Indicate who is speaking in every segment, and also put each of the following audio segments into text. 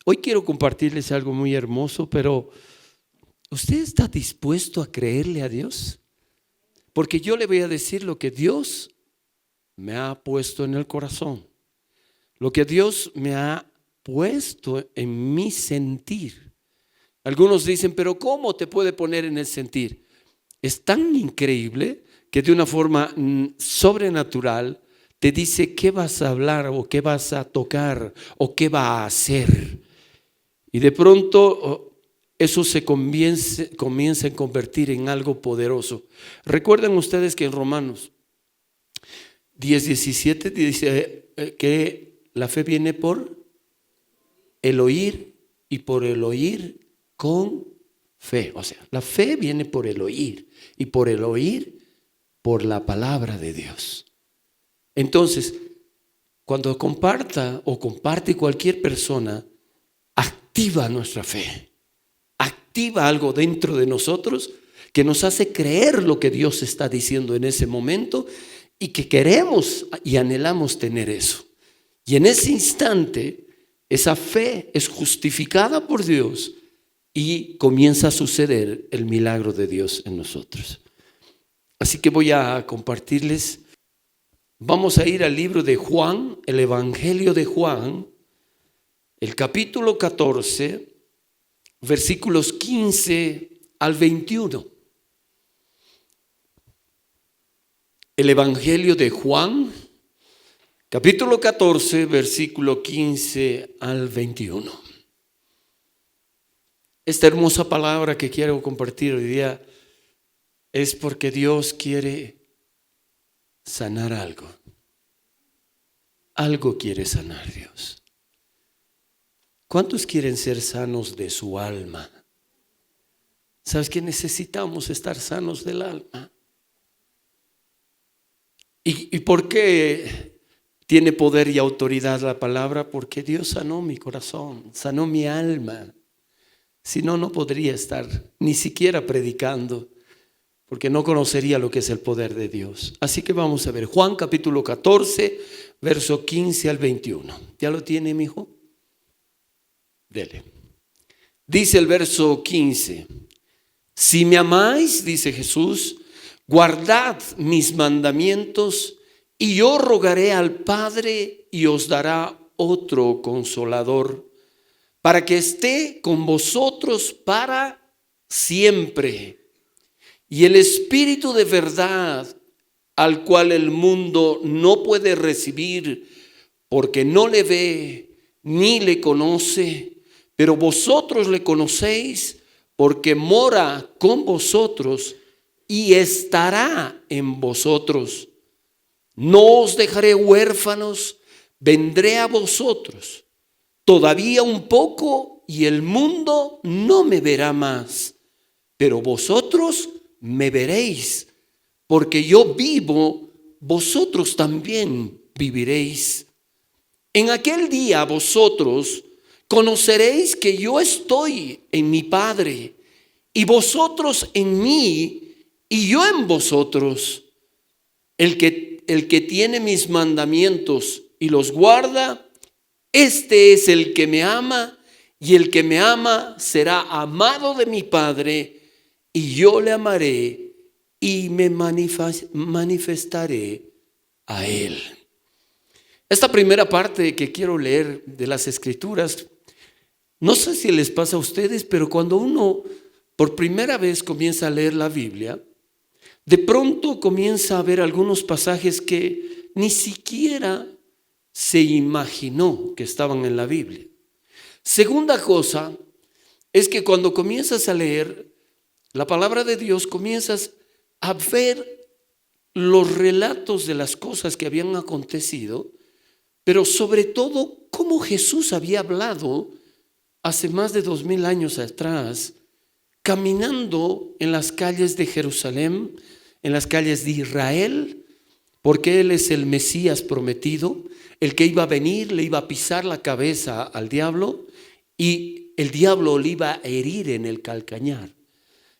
Speaker 1: Hoy quiero compartirles algo muy hermoso, pero ¿usted está dispuesto a creerle a Dios? Porque yo le voy a decir lo que Dios me ha puesto en el corazón, lo que Dios me ha puesto en mi sentir. Algunos dicen, pero ¿cómo te puede poner en el sentir? Es tan increíble que de una forma sobrenatural te dice qué vas a hablar o qué vas a tocar o qué va a hacer. Y de pronto eso se comienza a convertir en algo poderoso. Recuerden ustedes que en Romanos 10:17 dice que la fe viene por el oír y por el oír con fe. O sea, la fe viene por el oír y por el oír por la palabra de Dios. Entonces, cuando comparte cualquier persona, activa nuestra fe, activa algo dentro de nosotros que nos hace creer lo que Dios está diciendo en ese momento y que queremos y anhelamos tener eso. Y en ese instante, esa fe es justificada por Dios y comienza a suceder el milagro de Dios en nosotros. Así que voy a compartirles. Vamos a ir al libro de Juan, el Evangelio de Juan, el capítulo 14, versículos 15 al 21. El Evangelio de Juan, capítulo 14, versículo 15 al 21. Esta hermosa palabra que quiero compartir hoy día es porque Dios quiere sanar algo. Algo quiere sanar Dios. ¿Cuántos quieren ser sanos de su alma? ¿Sabes que necesitamos estar sanos del alma? ¿Y por qué tiene poder y autoridad la palabra? Porque Dios sanó mi corazón, sanó mi alma. Si no, no podría estar ni siquiera predicando, porque no conocería lo que es el poder de Dios. Así que vamos a ver Juan capítulo 14, verso 15 al 21. ¿Ya lo tiene, mi hijo? Dele. Dice el verso 15: si me amáis, dice Jesús, guardad mis mandamientos, y yo rogaré al Padre y os dará otro consolador, para que esté con vosotros para siempre. Y el Espíritu de verdad, al cual el mundo no puede recibir, porque no le ve ni le conoce, pero vosotros le conocéis, porque mora con vosotros y estará en vosotros. No os dejaré huérfanos, vendré a vosotros. Todavía un poco y el mundo no me verá más, pero vosotros me veréis, porque yo vivo, vosotros también viviréis. En aquel día vosotros conoceréis que yo estoy en mi Padre, y vosotros en mí, y yo en vosotros. El que tiene mis mandamientos y los guarda, este es el que me ama, y el que me ama será amado de mi Padre, y yo le amaré y me manifestaré a él. Esta primera parte que quiero leer de las Escrituras, no sé si les pasa a ustedes, pero cuando uno por primera vez comienza a leer la Biblia, de pronto comienza a ver algunos pasajes que ni siquiera se imaginó que estaban en la Biblia. Segunda cosa es que cuando comienzas a leer la palabra de Dios, comienzas a ver los relatos de las cosas que habían acontecido, pero sobre todo cómo Jesús había hablado hace más de 2000 años atrás, caminando en las calles de Jerusalén, en las calles de Israel, porque Él es el Mesías prometido, el que iba a venir, le iba a pisar la cabeza al diablo y el diablo le iba a herir en el calcañar.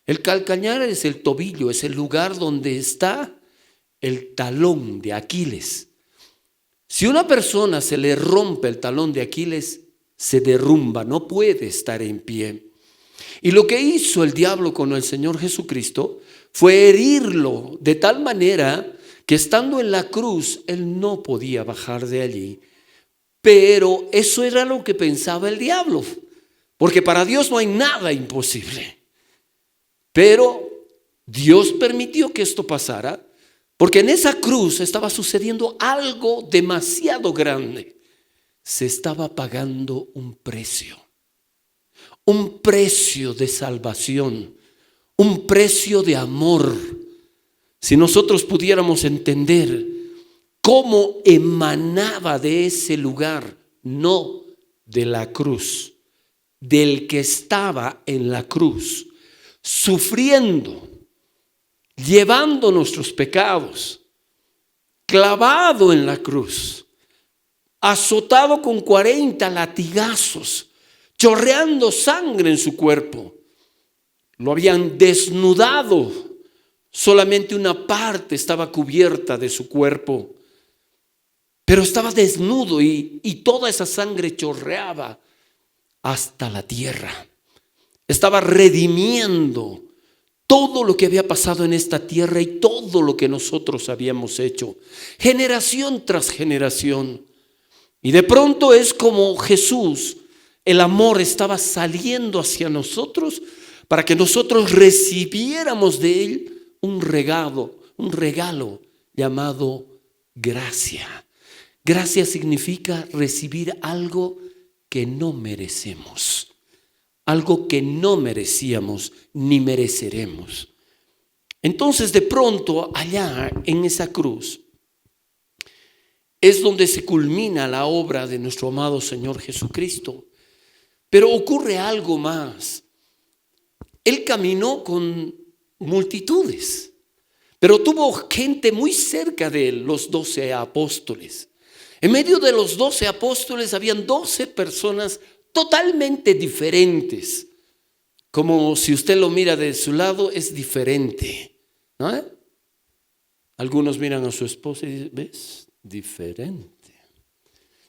Speaker 1: El calcañar es el tobillo, es el lugar donde está el talón de Aquiles. Si una persona se le rompe el talón de Aquiles, se derrumba, no puede estar en pie. Y lo que hizo el diablo con el Señor Jesucristo fue herirlo de tal manera que estando en la cruz, él no podía bajar de allí. Pero eso era lo que pensaba el diablo, porque para Dios no hay nada imposible. Pero Dios permitió que esto pasara, porque en esa cruz estaba sucediendo algo demasiado grande. Se estaba pagando un precio de salvación, un precio de amor. Si nosotros pudiéramos entender cómo emanaba de ese lugar, no de la cruz, del que estaba en la cruz, sufriendo, llevando nuestros pecados, clavado en la cruz, azotado con 40 latigazos, chorreando sangre en su cuerpo. Lo habían desnudado, solamente una parte estaba cubierta de su cuerpo, pero estaba desnudo y toda esa sangre chorreaba hasta la tierra. Estaba redimiendo todo lo que había pasado en esta tierra y todo lo que nosotros habíamos hecho, generación tras generación. Y de pronto es como Jesús, el amor estaba saliendo hacia nosotros para que nosotros recibiéramos de Él un regalo llamado gracia. Gracia significa recibir algo que no merecemos, algo que no merecíamos ni mereceremos. Entonces de pronto allá en esa cruz es donde se culmina la obra de nuestro amado Señor Jesucristo. Pero ocurre algo más. Él caminó con multitudes, pero tuvo gente muy cerca de él, los 12 apóstoles. En medio de los 12 apóstoles habían 12 personas totalmente diferentes. Como si usted lo mira de su lado, es diferente, ¿no? Algunos miran a su esposa y dicen, ¿ves? Diferente.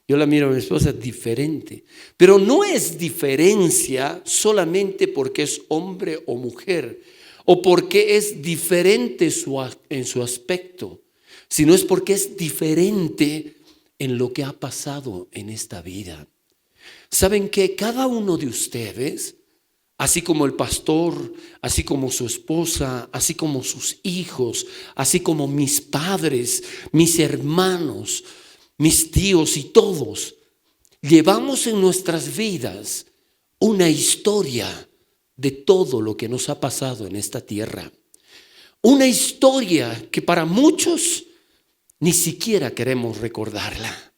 Speaker 1: Yo la miro a mi esposa, diferente. Pero no es diferencia solamente porque es hombre o mujer, o porque es diferente en su aspecto, sino es porque es diferente en lo que ha pasado en esta vida. ¿Saben que cada uno de ustedes, así como el pastor, así como su esposa, así como sus hijos, así como mis padres, mis hermanos, mis tíos y todos, llevamos en nuestras vidas una historia de todo lo que nos ha pasado en esta tierra? Una historia que para muchos ni siquiera queremos recordarla.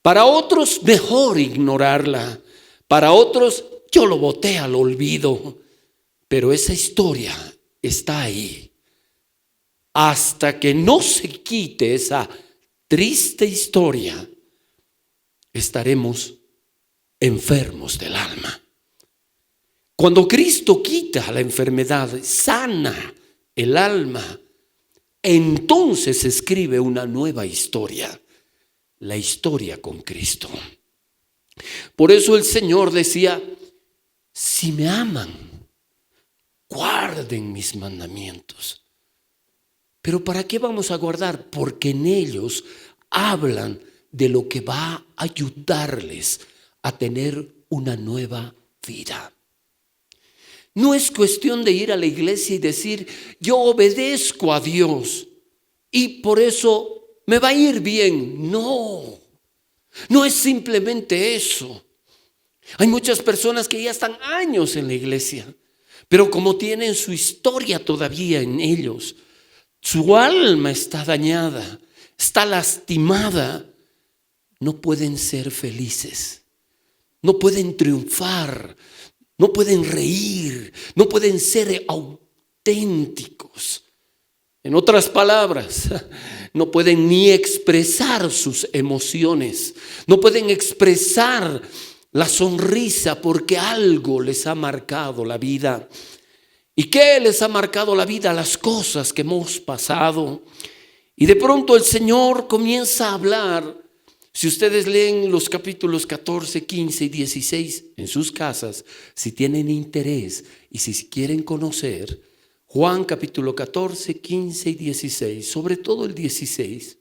Speaker 1: Para otros mejor ignorarla. Para otros yo lo boté al olvido. Pero esa historia está ahí. Hasta que no se quite esa triste historia, estaremos enfermos del alma. Cuando Cristo quita la enfermedad, sana el alma, entonces se escribe una nueva historia, la historia con Cristo. Por eso el Señor decía, si me aman, guarden mis mandamientos. Pero ¿para qué vamos a guardar? Porque en ellos hablan de lo que va a ayudarles a tener una nueva vida. No es cuestión de ir a la iglesia y decir, yo obedezco a Dios y por eso me va a ir bien. No, no es simplemente eso. Hay muchas personas que ya están años en la iglesia, pero como tienen su historia todavía en ellos, su alma está dañada, está lastimada, no pueden ser felices, no pueden triunfar, no pueden reír, no pueden ser auténticos. En otras palabras, no pueden ni expresar sus emociones, no pueden expresar la sonrisa porque algo les ha marcado la vida. ¿Y qué les ha marcado la vida? Las cosas que hemos pasado. Y de pronto el Señor comienza a hablar Si ustedes leen los capítulos 14, 15 y 16 en sus casas, si tienen interés y si quieren conocer, Juan capítulo 14, 15 y 16, sobre todo el 16,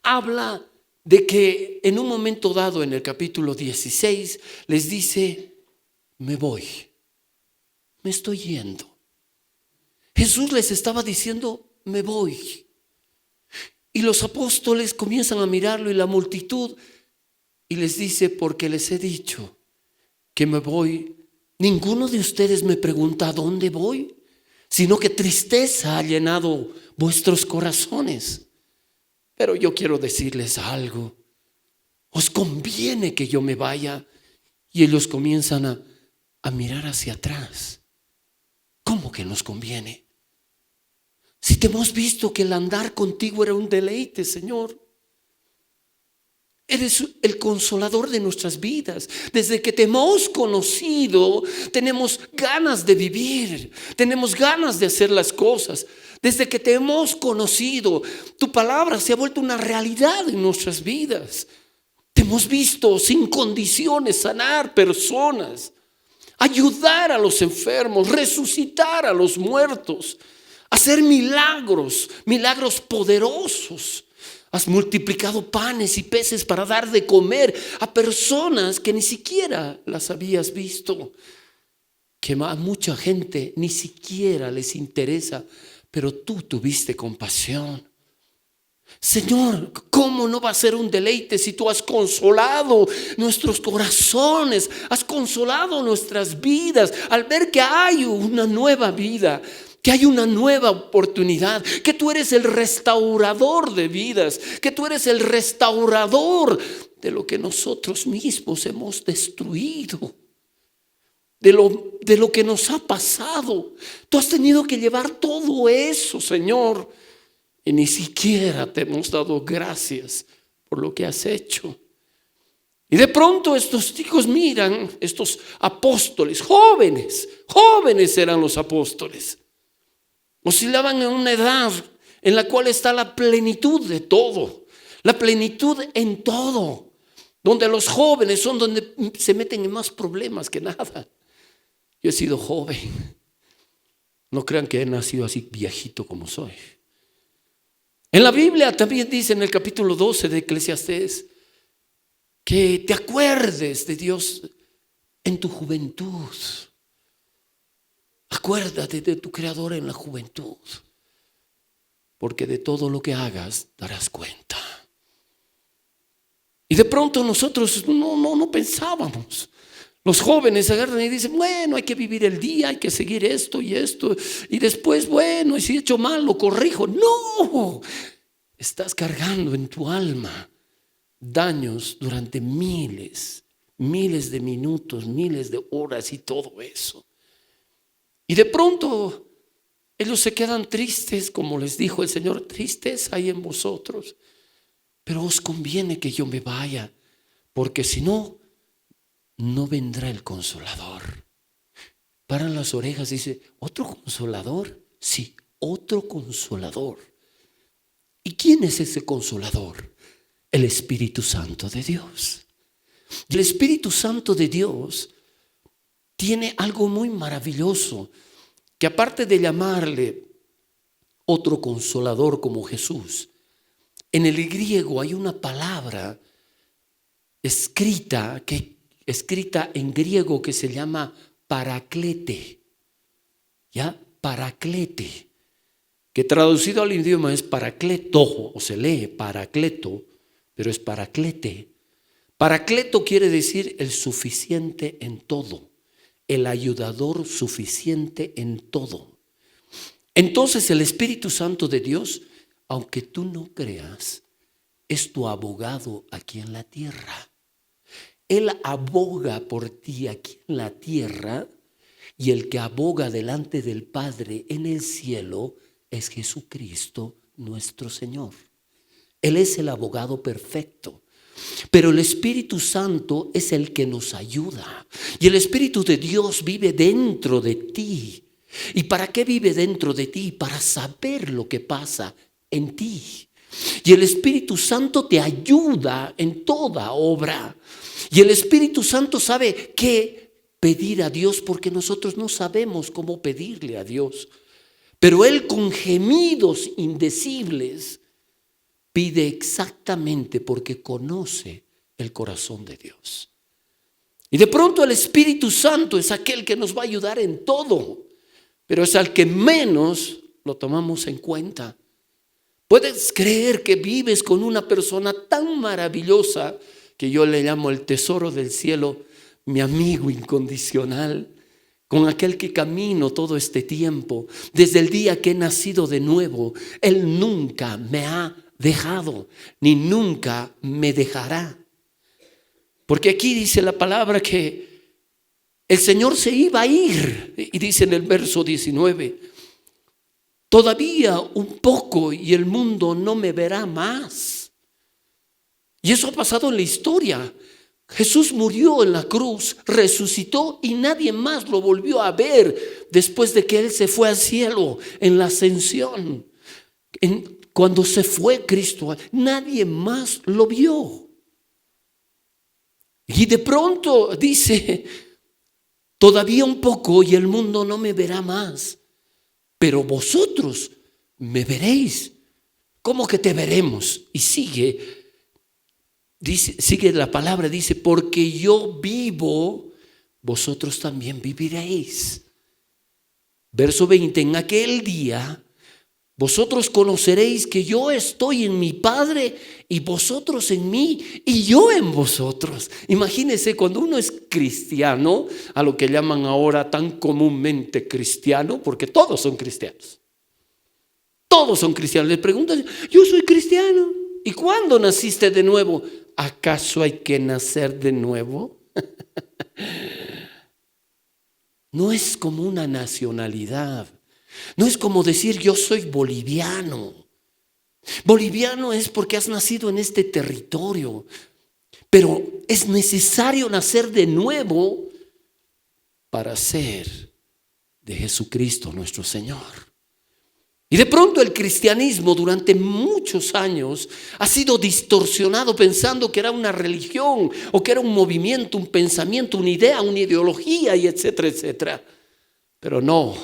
Speaker 1: habla de que en un momento dado en el capítulo 16 les dice, me voy, me estoy yendo. Jesús les estaba diciendo, me voy. Y los apóstoles comienzan a mirarlo y la multitud y les dice, porque les he dicho que me voy, ninguno de ustedes me pregunta a dónde voy, sino que tristeza ha llenado vuestros corazones. Pero yo quiero decirles algo, os conviene que yo me vaya. Y ellos comienzan a mirar hacia atrás. ¿Cómo que nos conviene? Si te hemos visto que el andar contigo era un deleite, Señor. Eres el consolador de nuestras vidas. Desde que te hemos conocido, tenemos ganas de vivir, tenemos ganas de hacer las cosas. Desde que te hemos conocido, tu palabra se ha vuelto una realidad en nuestras vidas. Te hemos visto sin condiciones sanar personas, ayudar a los enfermos, resucitar a los muertos, hacer milagros poderosos. Has multiplicado panes y peces para dar de comer a personas que ni siquiera las habías visto. Que a mucha gente ni siquiera les interesa, pero tú tuviste compasión. Señor, ¿cómo no va a ser un deleite si tú has consolado nuestros corazones, has consolado nuestras vidas al ver que hay una nueva vida, que hay una nueva oportunidad, que tú eres el restaurador de vidas, que tú eres el restaurador de lo que nosotros mismos hemos destruido, de lo que nos ha pasado? Tú has tenido que llevar todo eso, Señor, y ni siquiera te hemos dado gracias por lo que has hecho. Y de pronto estos chicos miran, estos apóstoles, jóvenes eran los apóstoles. Oscilaban en una edad en la cual está la plenitud de todo, la plenitud en todo, donde los jóvenes son donde se meten en más problemas que nada. Yo he sido joven, no crean que he nacido así viejito como soy. En la Biblia también dice en el capítulo 12 de Eclesiastés que te acuerdes de Dios en tu juventud. Acuérdate de tu Creador en la juventud, porque de todo lo que hagas darás cuenta. Y de pronto nosotros no pensábamos. Los jóvenes agarran y dicen, bueno, hay que vivir el día, hay que seguir esto y esto. Y después, bueno, y si he hecho mal, lo corrijo. No, estás cargando en tu alma daños durante miles de minutos, miles de horas y todo eso. Y de pronto ellos se quedan tristes, como les dijo el Señor, tristes hay en vosotros, pero os conviene que yo me vaya, porque si no, no vendrá el Consolador. Paran las orejas y dice, ¿otro Consolador? Sí, otro Consolador. ¿Y quién es ese Consolador? El Espíritu Santo de Dios. Y el Espíritu Santo de Dios tiene algo muy maravilloso, que aparte de llamarle otro Consolador como Jesús, en el griego hay una palabra escrita en griego que se llama Paraclete. ¿Ya? Paraclete, que traducido al idioma es Paracleto, o se lee Paracleto, pero es Paraclete. Paracleto quiere decir el suficiente en todo, el ayudador suficiente en todo. Entonces el Espíritu Santo de Dios, aunque tú no creas, es tu abogado aquí en la tierra. Él aboga por ti aquí en la tierra, y el que aboga delante del Padre en el cielo es Jesucristo nuestro Señor. Él es el abogado perfecto. Pero el Espíritu Santo es el que nos ayuda. Y el Espíritu de Dios vive dentro de ti. ¿Y para qué vive dentro de ti? Para saber lo que pasa en ti. Y el Espíritu Santo te ayuda en toda obra. Y el Espíritu Santo sabe qué pedir a Dios, porque nosotros no sabemos cómo pedirle a Dios. Pero Él, con gemidos indecibles, pide exactamente porque conoce el corazón de Dios. Y de pronto el Espíritu Santo es aquel que nos va a ayudar en todo, pero es al que menos lo tomamos en cuenta. Puedes creer que vives con una persona tan maravillosa que yo le llamo el tesoro del cielo, mi amigo incondicional, con aquel que camino todo este tiempo, desde el día que he nacido de nuevo. Él nunca me ha dejado, ni nunca me dejará. Porque aquí dice la palabra que el Señor se iba a ir, y dice en el verso 19, todavía un poco y el mundo no me verá más. Y eso ha pasado en la historia. Jesús murió en la cruz, resucitó y nadie más lo volvió a ver después de que Él se fue al cielo en la ascensión. Cuando se fue Cristo, nadie más lo vio. Y de pronto dice, todavía un poco y el mundo no me verá más, pero vosotros me veréis. ¿Cómo que te veremos? Y sigue la palabra, dice, porque yo vivo, vosotros también viviréis. Verso 20, en aquel día vosotros conoceréis que yo estoy en mi Padre y vosotros en mí y yo en vosotros. Imagínense, cuando uno es cristiano, a lo que llaman ahora tan comúnmente cristiano, porque todos son cristianos. Todos son cristianos. Les preguntan, yo soy cristiano. ¿Y cuándo naciste de nuevo? ¿Acaso hay que nacer de nuevo? No es como una nacionalidad. No es como decir yo soy boliviano. Boliviano es porque has nacido en este territorio. Pero es necesario nacer de nuevo para ser de Jesucristo nuestro Señor. Y de pronto el cristianismo durante muchos años ha sido distorsionado pensando que era una religión o que era un movimiento, un pensamiento, una idea, una ideología y etcétera, etcétera. Pero no,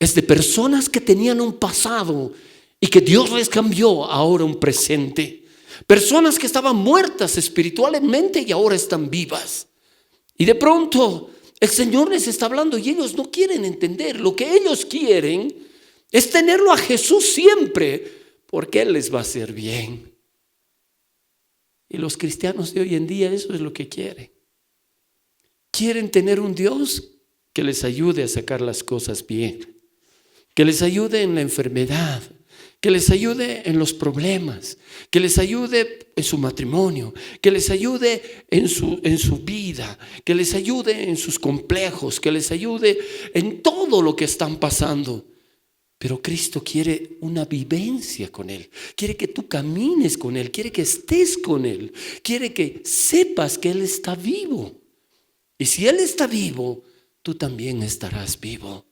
Speaker 1: es de personas que tenían un pasado y que Dios les cambió ahora un presente. Personas que estaban muertas espiritualmente y ahora están vivas. Y de pronto el Señor les está hablando y ellos no quieren entender. Lo que ellos quieren es tenerlo a Jesús siempre, porque Él les va a hacer bien. Y los cristianos de hoy en día eso es lo que quieren. Quieren tener un Dios que les ayude a sacar las cosas bien, que les ayude en la enfermedad, que les ayude en los problemas, que les ayude en su matrimonio, que les ayude en su vida, que les ayude en sus complejos, que les ayude en todo lo que están pasando. Pero Cristo quiere una vivencia con Él, quiere que tú camines con Él, quiere que estés con Él, quiere que sepas que Él está vivo. Y si Él está vivo, tú también estarás vivo.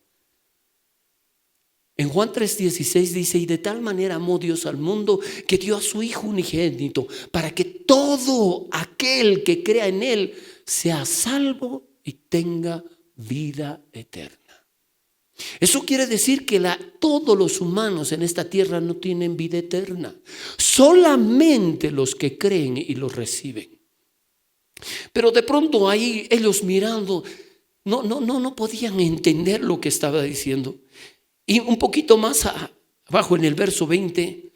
Speaker 1: En Juan 3:16 dice, y de tal manera amó Dios al mundo que dio a su Hijo unigénito para que todo aquel que crea en Él sea salvo y tenga vida eterna. Eso quiere decir que todos los humanos en esta tierra no tienen vida eterna. Solamente los que creen y los reciben. Pero de pronto ahí ellos mirando, no podían entender lo que estaba diciendo. Y un poquito más abajo en el verso 20,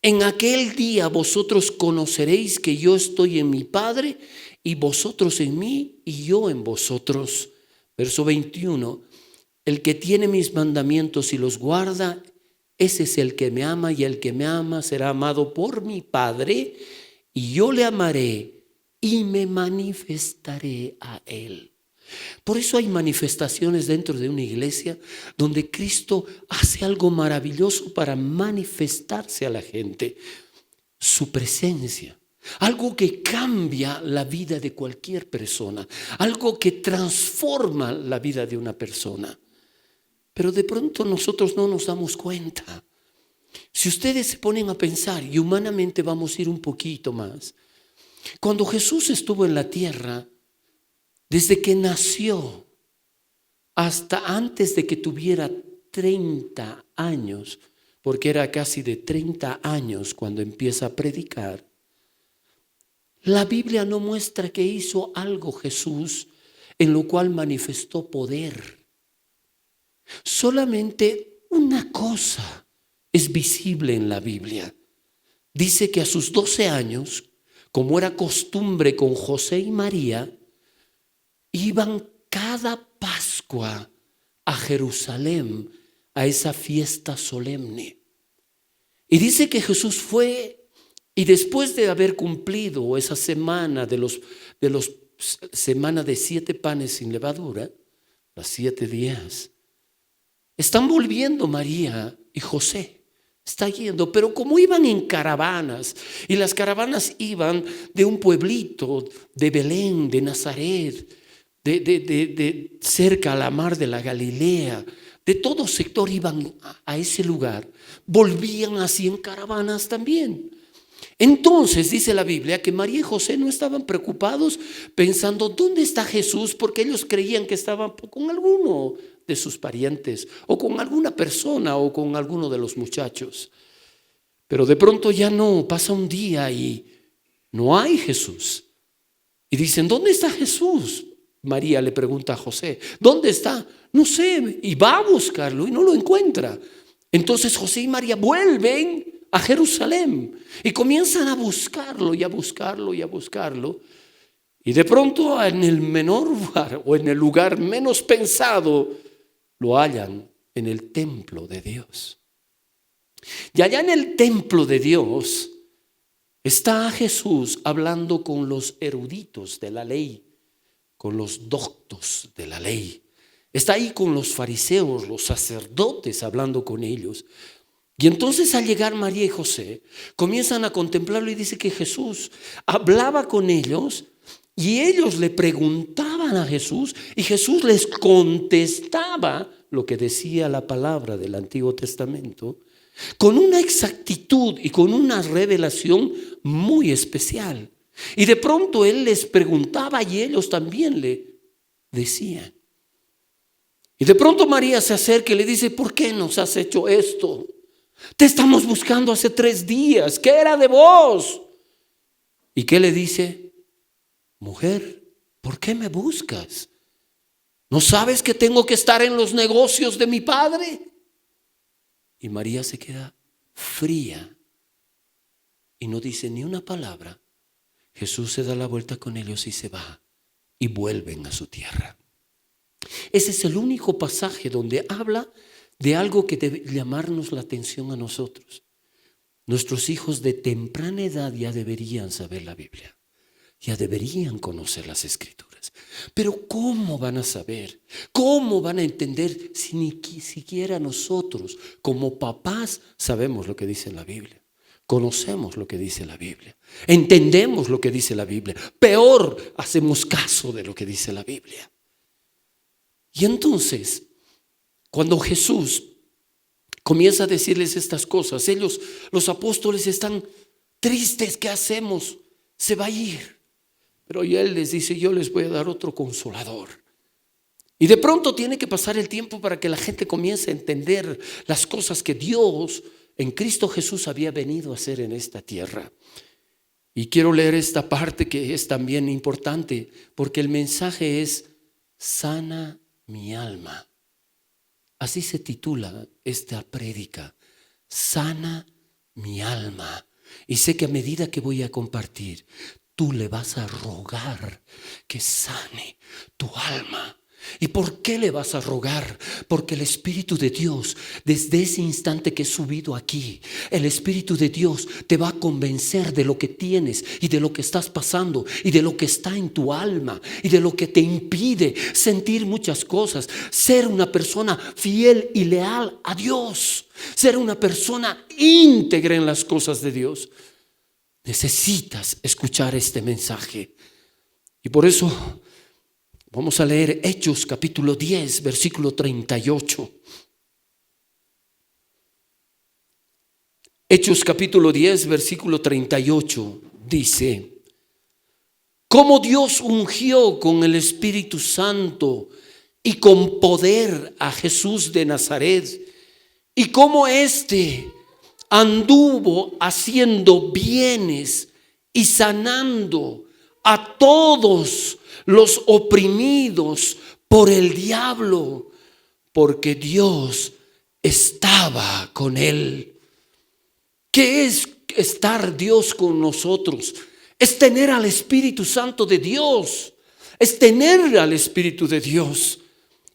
Speaker 1: en aquel día vosotros conoceréis que yo estoy en mi Padre y vosotros en mí y yo en vosotros. Verso 21, el que tiene mis mandamientos y los guarda, ese es el que me ama, y el que me ama será amado por mi Padre, y yo le amaré y me manifestaré a él. Por eso hay manifestaciones dentro de una iglesia donde Cristo hace algo maravilloso para manifestarse a la gente. Su presencia. Algo que cambia la vida de cualquier persona. Algo que transforma la vida de una persona. Pero de pronto nosotros no nos damos cuenta. Si ustedes se ponen a pensar, y humanamente vamos a ir un poquito más, cuando Jesús estuvo en la tierra, desde que nació hasta antes de que tuviera 30 años, porque era casi de 30 años cuando empieza a predicar, la Biblia no muestra que hizo algo Jesús en lo cual manifestó poder. Solamente una cosa es visible en la Biblia. Dice que a sus 12 años, como era costumbre con José y María, iban cada Pascua a Jerusalén, a esa fiesta solemne. Y dice que Jesús fue, y después de haber cumplido esa semana semana de 7 panes sin levadura, las 7 días, están volviendo María y José. Está yendo, pero como iban en caravanas, y las caravanas iban de un pueblito de Belén, de Nazaret, de cerca a la mar de la Galilea, de todo sector iban a ese lugar, volvían así en caravanas también. Entonces dice la Biblia que María y José no estaban preocupados pensando ¿dónde está Jesús? Porque ellos creían que estaba con alguno de sus parientes o con alguna persona o con alguno de los muchachos. Pero de pronto ya no, pasa un día y no hay Jesús. Y dicen, ¿dónde está Jesús? María le pregunta a José, ¿dónde está? No sé, y va a buscarlo y no lo encuentra. Entonces José y María vuelven a Jerusalén y comienzan a buscarlo y a buscarlo y a buscarlo. Y de pronto en el menor lugar o en el lugar menos pensado lo hallan en el templo de Dios. Y allá en el templo de Dios está Jesús hablando con los eruditos de la ley, con los doctos de la ley. Está ahí con los fariseos, los sacerdotes, hablando con ellos. Y entonces al llegar María y José comienzan a contemplarlo y dice que Jesús hablaba con ellos y ellos le preguntaban a Jesús y Jesús les contestaba lo que decía la palabra del Antiguo Testamento con una exactitud y con una revelación muy especial. Y de pronto él les preguntaba y ellos también le decían. Y de pronto María se acerca y le dice, ¿por qué nos has hecho esto? Te estamos buscando hace 3 días. ¿Qué era de vos? ¿Y qué le dice? Mujer, ¿por qué me buscas? ¿No sabes que tengo que estar en los negocios de mi padre? Y María se queda fría y no dice ni una palabra. Jesús se da la vuelta con ellos y se va y vuelven a su tierra. Ese es el único pasaje donde habla de algo que debe llamarnos la atención a nosotros. Nuestros hijos de temprana edad ya deberían saber la Biblia, ya deberían conocer las Escrituras. Pero ¿cómo van a saber? ¿Cómo van a entender si ni siquiera nosotros como papás sabemos lo que dice la Biblia? Conocemos lo que dice la Biblia, entendemos lo que dice la Biblia, peor, hacemos caso de lo que dice la Biblia. Y entonces, cuando Jesús comienza a decirles estas cosas, ellos, los apóstoles, están tristes. ¿Qué hacemos? Se va a ir. Pero él les dice, yo les voy a dar otro consolador. Y de pronto tiene que pasar el tiempo para que la gente comience a entender las cosas que Dios en Cristo Jesús había venido a hacer en esta tierra. Y quiero leer esta parte que es también importante, porque el mensaje es sana mi alma. Así se titula esta prédica, sana mi alma. Y sé que a medida que voy a compartir, tú le vas a rogar que sane tu alma. ¿Y por qué le vas a rogar? Porque el Espíritu de Dios, desde ese instante que he subido aquí, el Espíritu de Dios te va a convencer de lo que tienes y de lo que estás pasando y de lo que está en tu alma y de lo que te impide sentir muchas cosas. Ser una persona fiel y leal a Dios, ser una persona íntegra en las cosas de Dios. Necesitas escuchar este mensaje. Y por eso vamos a leer Hechos capítulo 10, versículo 38. Hechos capítulo 10, versículo 38, dice: cómo Dios ungió con el Espíritu Santo y con poder a Jesús de Nazaret, y cómo éste anduvo haciendo bienes y sanando a todos los oprimidos por el diablo, porque Dios estaba con él. ¿Qué es estar Dios con nosotros? Es tener al Espíritu Santo de Dios, es tener al Espíritu de Dios.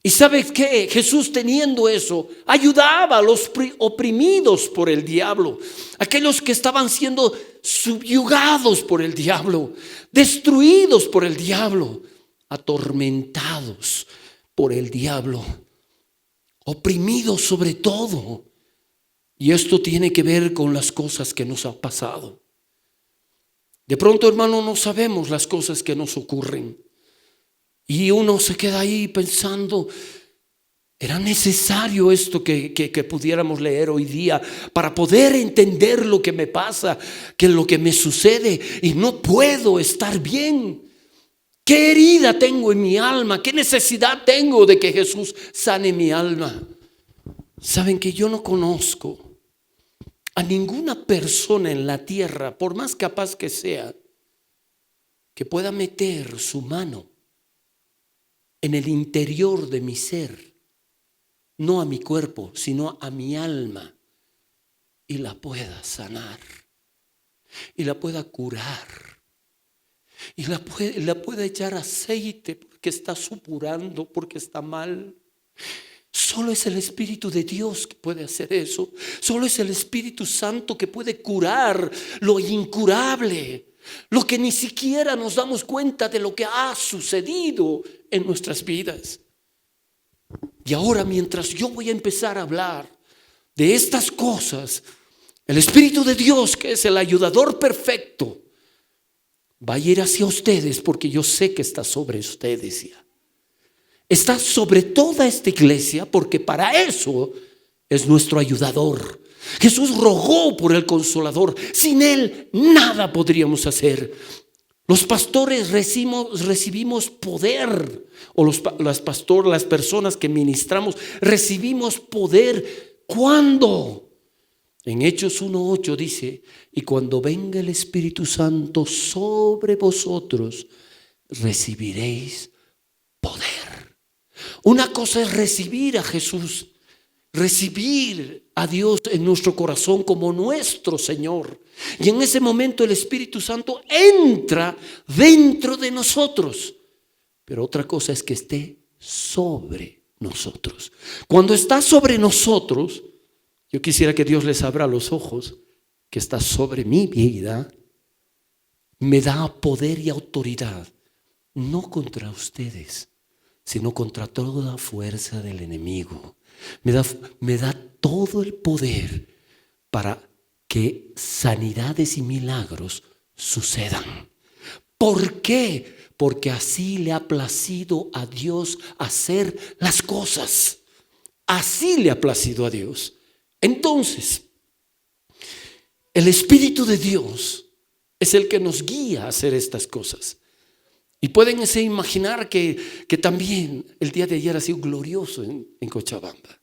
Speaker 1: ¿Y sabes qué? Jesús, teniendo eso, ayudaba a los oprimidos por el diablo, aquellos que estaban siendo subyugados por el diablo, destruidos por el diablo, atormentados por el diablo, oprimidos sobre todo. Y esto tiene que ver con las cosas que nos han pasado. De pronto, hermano, no sabemos las cosas que nos ocurren. Y uno se queda ahí pensando, ¿era necesario esto que pudiéramos leer hoy día para poder entender lo que me pasa, que lo que me sucede y no puedo estar bien? ¿Qué herida tengo en mi alma? ¿Qué necesidad tengo de que Jesús sane mi alma? Saben que yo no conozco a ninguna persona en la tierra, por más capaz que sea, que pueda meter su mano en el interior de mi ser, no a mi cuerpo, sino a mi alma, y la pueda sanar, y la pueda curar, y la pueda echar aceite porque está supurando, porque está mal. Solo es el Espíritu de Dios que puede hacer eso. Solo es el Espíritu Santo que puede curar lo incurable, lo que ni siquiera nos damos cuenta de lo que ha sucedido en nuestras vidas. Y ahora, mientras yo voy a empezar a hablar de estas cosas, el Espíritu de Dios, que es el ayudador perfecto, va a ir hacia ustedes, porque yo sé que está sobre ustedes ya. Está sobre toda esta iglesia, porque para eso es nuestro ayudador. Jesús rogó por el Consolador. Sin Él nada podríamos hacer. Los pastores recibimos poder, o las personas que ministramos recibimos poder. ¿Cuándo? En Hechos 1:8 dice: y cuando venga el Espíritu Santo sobre vosotros, recibiréis poder. Una cosa es recibir a Jesús, recibir a Dios en nuestro corazón como nuestro Señor. Y en ese momento el Espíritu Santo entra dentro de nosotros. Pero otra cosa es que esté sobre nosotros. Cuando está sobre nosotros, yo quisiera que Dios les abra los ojos, que está sobre mi vida, me da poder y autoridad, no contra ustedes, sino contra toda fuerza del enemigo. Me da todo el poder para que sanidades y milagros sucedan. ¿Por qué? Porque así le ha placido a Dios hacer las cosas. Así le ha placido a Dios. Entonces, el Espíritu de Dios es el que nos guía a hacer estas cosas. Y pueden imaginar que también el día de ayer ha sido glorioso en Cochabamba.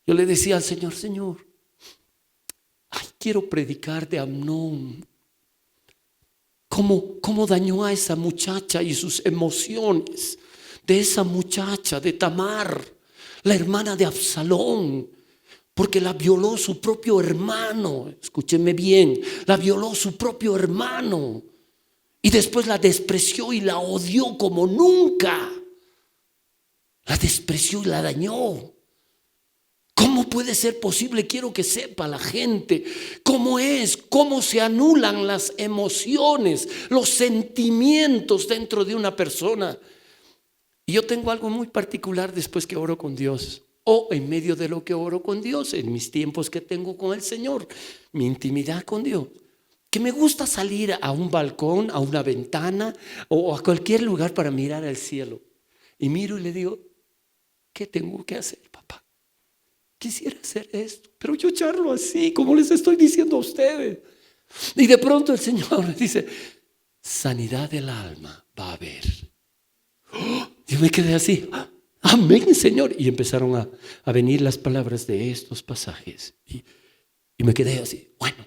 Speaker 1: Yo le decía al Señor: Señor, quiero predicar de Amnón. ¿Cómo dañó a esa muchacha y sus emociones? De esa muchacha, de Tamar, la hermana de Absalón. Porque la violó su propio hermano. Escúchenme bien, la violó su propio hermano. Y después la despreció y la odió como nunca. La despreció y la dañó. ¿Cómo puede ser posible? Quiero que sepa la gente cómo se anulan las emociones, los sentimientos dentro de una persona. Y yo tengo algo muy particular después que oro con Dios, o en medio de lo que oro con Dios, en mis tiempos que tengo con el Señor, mi intimidad con Dios. Que me gusta salir a un balcón, a una ventana o a cualquier lugar para mirar al cielo. Y miro y le digo: ¿qué tengo que hacer, papá? quisiera hacer esto, pero yo charlo así, como les estoy diciendo a ustedes. Y de pronto el Señor me dice, sanidad del alma va a haber. Yo me quedé así, amén, Señor. Y empezaron a venir las palabras de estos pasajes. Y me quedé así, bueno,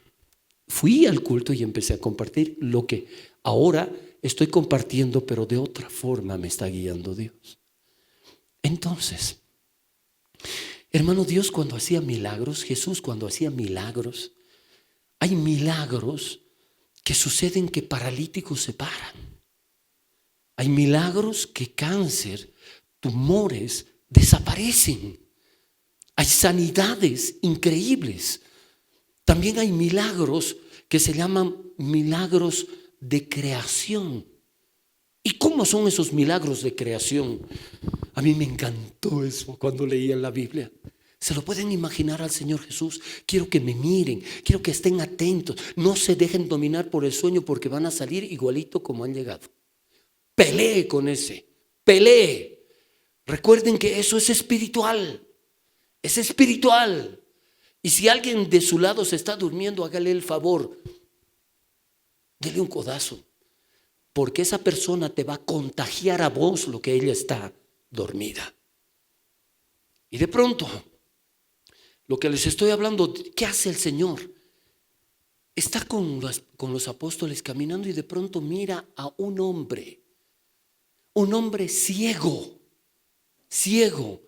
Speaker 1: fui al culto y empecé a compartir lo que ahora estoy compartiendo, pero de otra forma me está guiando Dios. Entonces, hermano, Dios cuando hacía milagros, Jesús cuando hacía milagros, hay milagros que suceden que paralíticos se paran. Hay milagros que cáncer, tumores desaparecen. Hay sanidades increíbles. También hay milagros que se llaman milagros de creación. ¿Y cómo son esos milagros de creación? A mí me encantó eso cuando leía la Biblia. ¿Se lo pueden imaginar al Señor Jesús? Quiero que me miren, quiero que estén atentos. No se dejen dominar por el sueño porque van a salir igualito como han llegado. Pelee con ese, pelee. Recuerden que eso es espiritual, es espiritual. Y si alguien de su lado se está durmiendo, hágale el favor, dele un codazo, porque esa persona te va a contagiar a vos lo que ella está dormida. Y de pronto, lo que les estoy hablando, ¿qué hace el Señor? Está con los apóstoles caminando y de pronto mira a un hombre ciego, ciego.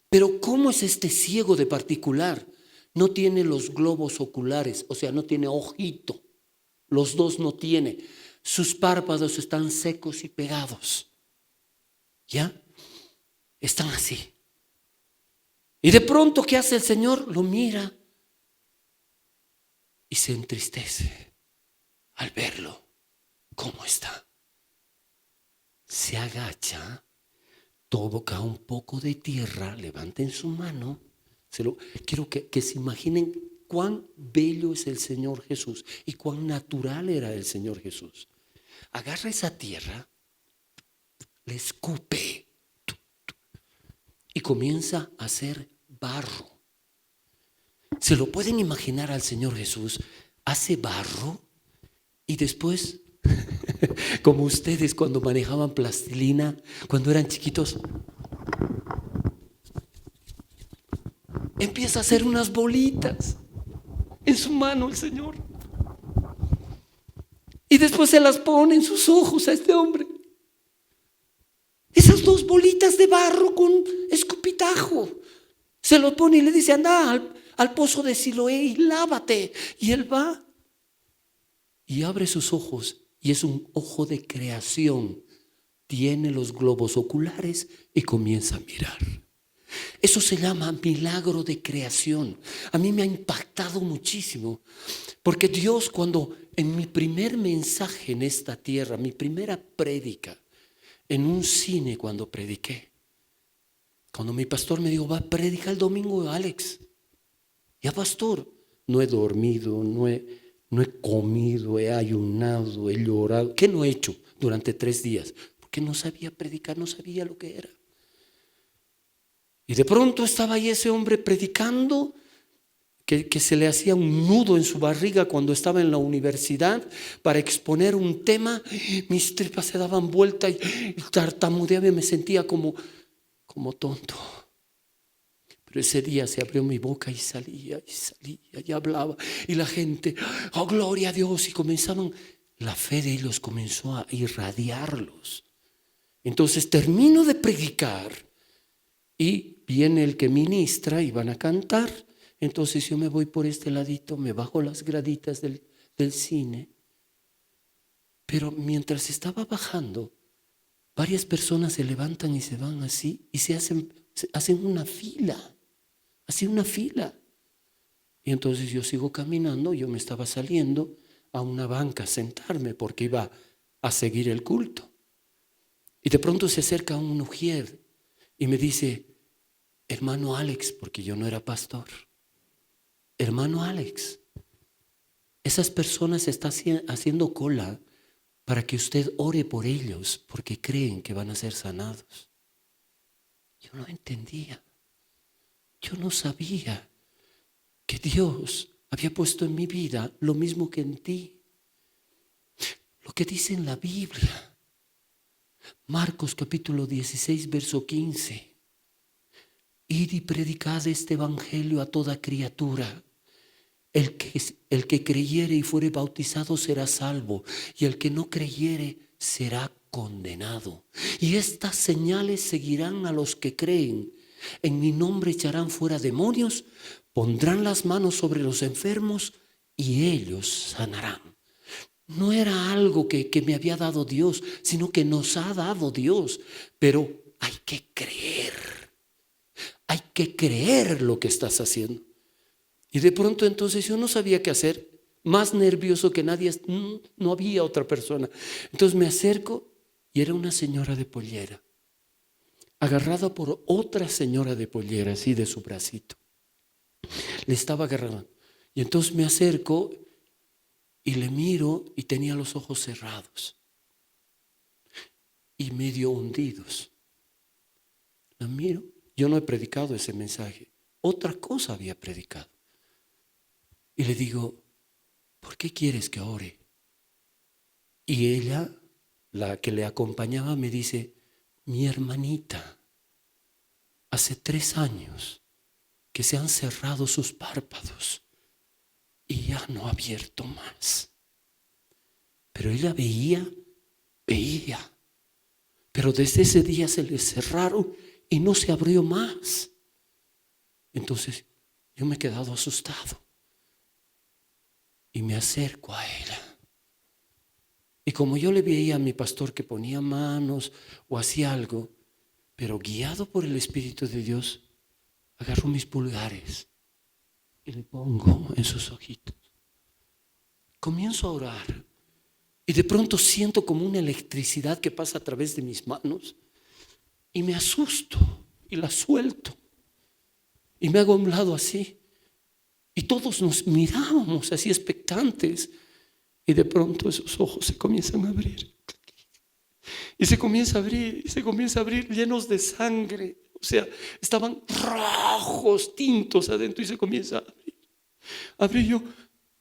Speaker 1: Pero ¿cómo es este ciego de particular? No tiene los globos oculares, o sea, no tiene ojito. Los dos no tiene. Sus párpados están secos y pegados. ¿Ya? Están así. Y de pronto, ¿qué hace el Señor? Lo mira y se entristece al verlo. ¿Cómo está? Se agacha, toca un poco de tierra, levanten su mano. Quiero que se imaginen cuán bello es el Señor Jesús y cuán natural era el Señor Jesús. Agarra esa tierra, le escupe y comienza a hacer barro. ¿Se lo pueden imaginar al Señor Jesús? Hace barro y después, como ustedes cuando manejaban plastilina, cuando eran chiquitos, empieza a hacer unas bolitas en su mano el Señor. Y después se las pone en sus ojos a este hombre. Esas dos bolitas de barro con escupitajo. Se lo pone y le dice, anda al pozo de Siloé y lávate. Y él va y abre sus ojos. Y es un ojo de creación. Tiene los globos oculares y comienza a mirar. Eso se llama milagro de creación. A mí me ha impactado muchísimo. Porque Dios, cuando en mi primer mensaje en esta tierra, mi primera prédica, en un cine cuando prediqué, cuando mi pastor me dijo, va a predicar el domingo, Alex. Ya, pastor, no he dormido, no he comido, he ayunado, he llorado. ¿Qué no he hecho durante 3 días? Porque no sabía predicar, no sabía lo que era. Y de pronto estaba ahí ese hombre predicando, que se le hacía un nudo en su barriga cuando estaba en la universidad para exponer un tema. Mis tripas se daban vuelta y tartamudeaba y me sentía como tonto. Pero ese día se abrió mi boca y salía y hablaba. Y la gente, oh, gloria a Dios. Y comenzaban, la fe de ellos comenzó a irradiarlos. Entonces termino de predicar y viene el que ministra y van a cantar. Entonces yo me voy por este ladito, me bajo las graditas del cine. Pero mientras estaba bajando, varias personas se levantan y se van así y se hacen una fila. Así una fila. Y entonces yo sigo caminando, yo me estaba saliendo a una banca a sentarme porque iba a seguir el culto. Y de pronto se acerca un mujer y me dice, hermano Alex, porque yo no era pastor. Hermano Alex, esas personas están haciendo cola para que usted ore por ellos porque creen que van a ser sanados. Yo no entendía. yo no sabía que Dios había puesto en mi vida lo mismo que en ti. Lo que dice en la Biblia, Marcos capítulo 16, verso 15. Id y predicad este evangelio a toda criatura. El que creyere y fuere bautizado será salvo, y el que no creyere será condenado. Y estas señales seguirán a los que creen. En mi nombre echarán fuera demonios, pondrán las manos sobre los enfermos y ellos sanarán. No era algo que me había dado Dios, sino que nos ha dado Dios. Pero hay que creer. Hay que creer lo que estás haciendo. Y de pronto entonces yo no sabía qué hacer, más nervioso que nadie, no había otra persona. Entonces me acerco y era una señora de pollera, agarrada por otra señora de pollera, así de su bracito. Le estaba agarrando. Y entonces me acerco y le miro y tenía los ojos cerrados y medio hundidos. La miro. Yo no he predicado ese mensaje. Otra cosa había predicado. Y le digo, ¿por qué quieres que ore? Y ella, la que le acompañaba, me dice, mi hermanita, hace 3 años que se han cerrado sus párpados y ya no ha abierto más. Pero ella veía, pero desde ese día se le cerraron y no se abrió más. Entonces yo me he quedado asustado y me acerco a ella. Y como yo le veía a mi pastor que ponía manos o hacía algo, pero guiado por el Espíritu de Dios, agarro mis pulgares y le pongo en sus ojitos. Comienzo a orar y de pronto siento como una electricidad que pasa a través de mis manos y me asusto y la suelto y me hago a un lado así y todos nos mirábamos así expectantes y de pronto esos ojos se comienzan a abrir y se comienza a abrir y se comienza a abrir llenos de sangre, o sea, estaban rojos, tintos adentro y se comienza a abrir. Abrí yo,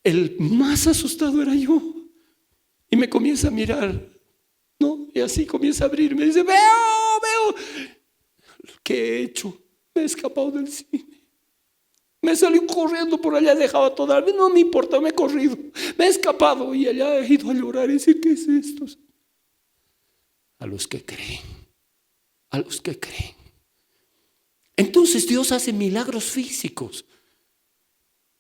Speaker 1: el más asustado era yo y me comienza a mirar, ¿no? Y así comienza a abrir, me dice, veo. ¿Qué he hecho? Me he escapado del cine. Me salí corriendo por allá, dejaba toda, no me importa, me he corrido, me he escapado y allá he ido a llorar y decir, ¿qué es esto? A los que creen, a los que creen. Entonces Dios hace milagros físicos,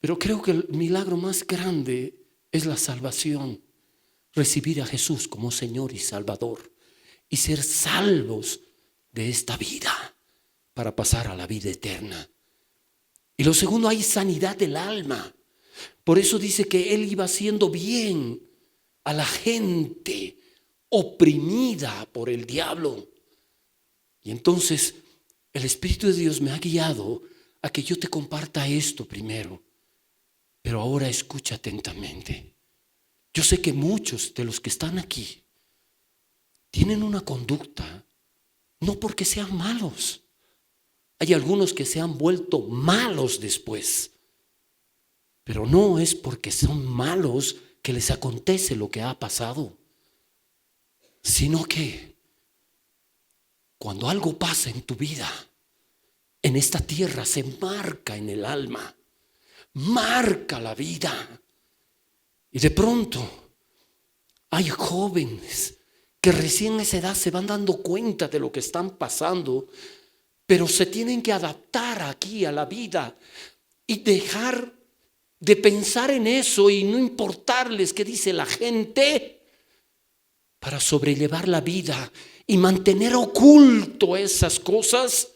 Speaker 1: pero creo que el milagro más grande es la salvación, recibir a Jesús como Señor y Salvador y ser salvos de esta vida para pasar a la vida eterna. Y lo segundo, hay sanidad del alma. Por eso dice que Él iba haciendo bien a la gente oprimida por el diablo. Y entonces el Espíritu de Dios me ha guiado a que yo te comparta esto primero. Pero ahora escucha atentamente. Yo sé que muchos de los que están aquí tienen una conducta, no porque sean malos. Hay algunos que se han vuelto malos después, pero no es porque son malos que les acontece lo que ha pasado, sino que cuando algo pasa en tu vida, en esta tierra se marca en el alma, marca la vida. Y de pronto hay jóvenes que recién a esa edad se van dando cuenta de lo que están pasando, pero se tienen que adaptar aquí a la vida y dejar de pensar en eso y no importarles qué dice la gente para sobrellevar la vida y mantener oculto esas cosas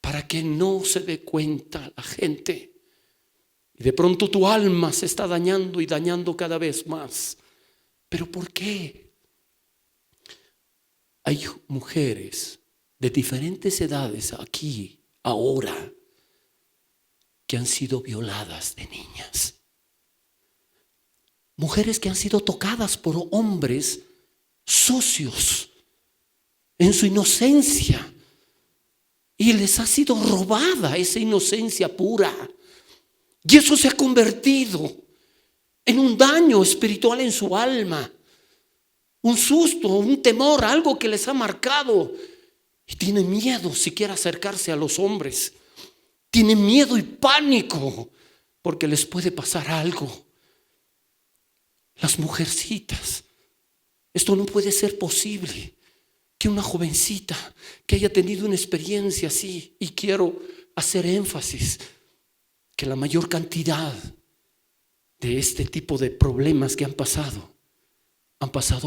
Speaker 1: para que no se dé cuenta la gente. Y de pronto tu alma se está dañando y dañando cada vez más. ¿Pero por qué? Hay mujeres de diferentes edades aquí, ahora, que han sido violadas de niñas. Mujeres que han sido tocadas por hombres sucios en su inocencia. y les ha sido robada esa inocencia pura. Y eso se ha convertido en un daño espiritual en su alma, un susto, un temor, algo que les ha marcado. Y tienen miedo siquiera acercarse a los hombres. Tienen miedo y pánico porque les puede pasar algo. Las mujercitas, esto no puede ser posible, que una jovencita que haya tenido una experiencia así, y quiero hacer énfasis que la mayor cantidad de este tipo de problemas que han pasado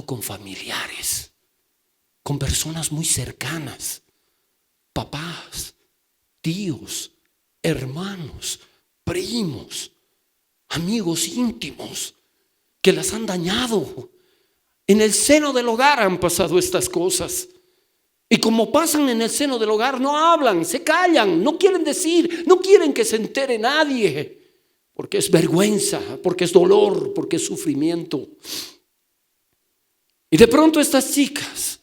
Speaker 1: con familiares, con personas muy cercanas, papás, tíos, hermanos, primos, amigos íntimos, que las han dañado. En el seno del hogar han pasado estas cosas. Y como pasan en el seno del hogar, no hablan, se callan, no quieren decir, no quieren que se entere nadie, porque es vergüenza, porque es dolor, porque es sufrimiento. Y de pronto estas chicas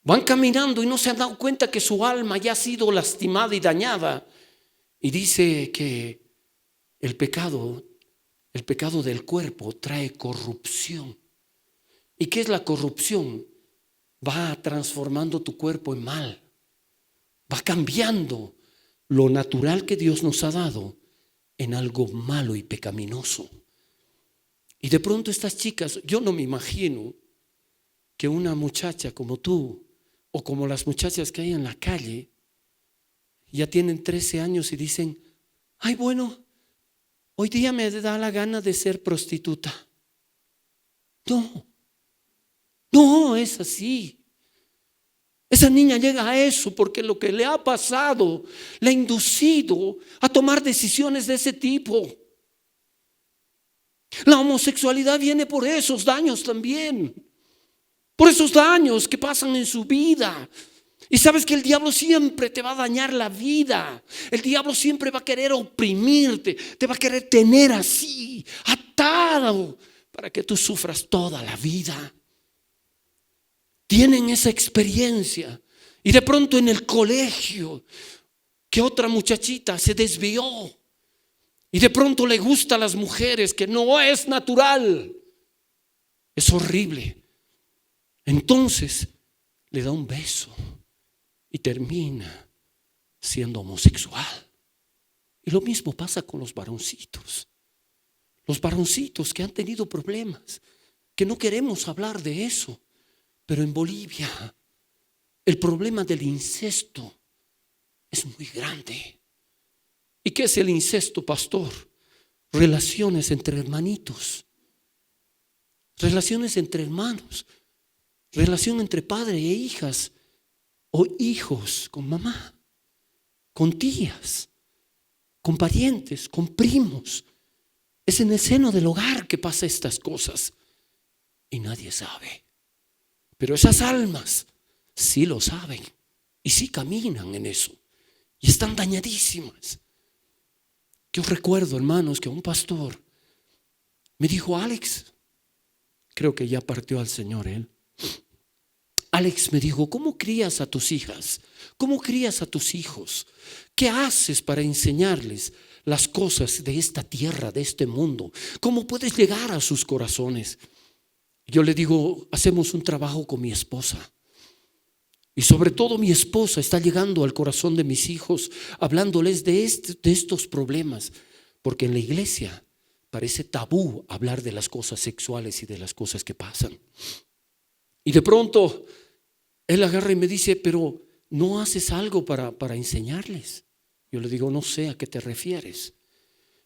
Speaker 1: van caminando y no se han dado cuenta que su alma ya ha sido lastimada y dañada. Y dice que el pecado del cuerpo trae corrupción. ¿Y qué es la corrupción? Va transformando tu cuerpo en mal, va cambiando lo natural que Dios nos ha dado en algo malo y pecaminoso. Y de pronto estas chicas, yo no me imagino que una muchacha como tú o como las muchachas que hay en la calle ya tienen 13 años y dicen: ay, bueno, hoy día me da la gana de ser prostituta. No es así. Esa niña llega a eso porque lo que le ha pasado le ha inducido a tomar decisiones de ese tipo. La homosexualidad viene por esos daños también, por esos daños que pasan en su vida. Y sabes que el diablo siempre te va a dañar la vida. El diablo siempre va a querer oprimirte, te va a querer tener así, atado, para que tú sufras toda la vida. Tienen esa experiencia. Y de pronto en el colegio, que otra muchachita se desvió y de pronto le gusta a las mujeres, que no es natural. Es horrible. Entonces le da un beso y termina siendo homosexual. Y lo mismo pasa con los varoncitos. Los varoncitos que han tenido problemas, que no queremos hablar de eso. Pero en Bolivia el problema del incesto es muy grande. ¿Y qué es el incesto, pastor? Relaciones entre hermanitos, relaciones entre hermanos, relación entre padre e hijas, o hijos con mamá, con tías, con parientes, con primos. Es en el seno del hogar que pasa estas cosas y nadie sabe. Pero esas almas sí lo saben y sí caminan en eso y están dañadísimas. Yo recuerdo, hermanos, que un pastor me dijo: Alex, creo que ya partió al Señor él. Alex me dijo: ¿cómo crías a tus hijas? ¿Cómo crías a tus hijos? ¿Qué haces para enseñarles las cosas de esta tierra, de este mundo? ¿Cómo puedes llegar a sus corazones? Yo le digo: hacemos un trabajo con mi esposa. Y sobre todo mi esposa está llegando al corazón de mis hijos, hablándoles de estos problemas. Porque en la iglesia parece tabú hablar de las cosas sexuales y de las cosas que pasan. Y de pronto él agarra y me dice: pero ¿no haces algo para enseñarles? Yo le digo: no sé a qué te refieres.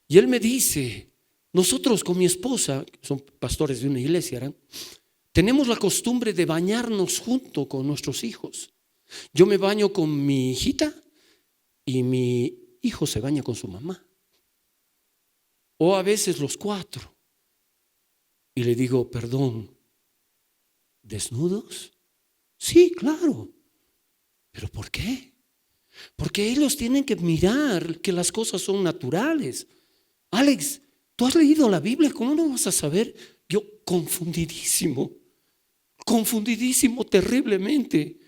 Speaker 1: Y él me dice: nosotros con mi esposa, son pastores de una iglesia, ¿verdad?, tenemos la costumbre de bañarnos junto con nuestros hijos. Yo me baño con mi hijita y mi hijo se baña con su mamá. O a veces los cuatro. Y le digo: perdón, ¿desnudos? Sí, claro. ¿Pero por qué? Porque ellos tienen que mirar que las cosas son naturales. Alex, ¿tú has leído la Biblia? ¿Cómo no vas a saber? Yo confundidísimo terriblemente.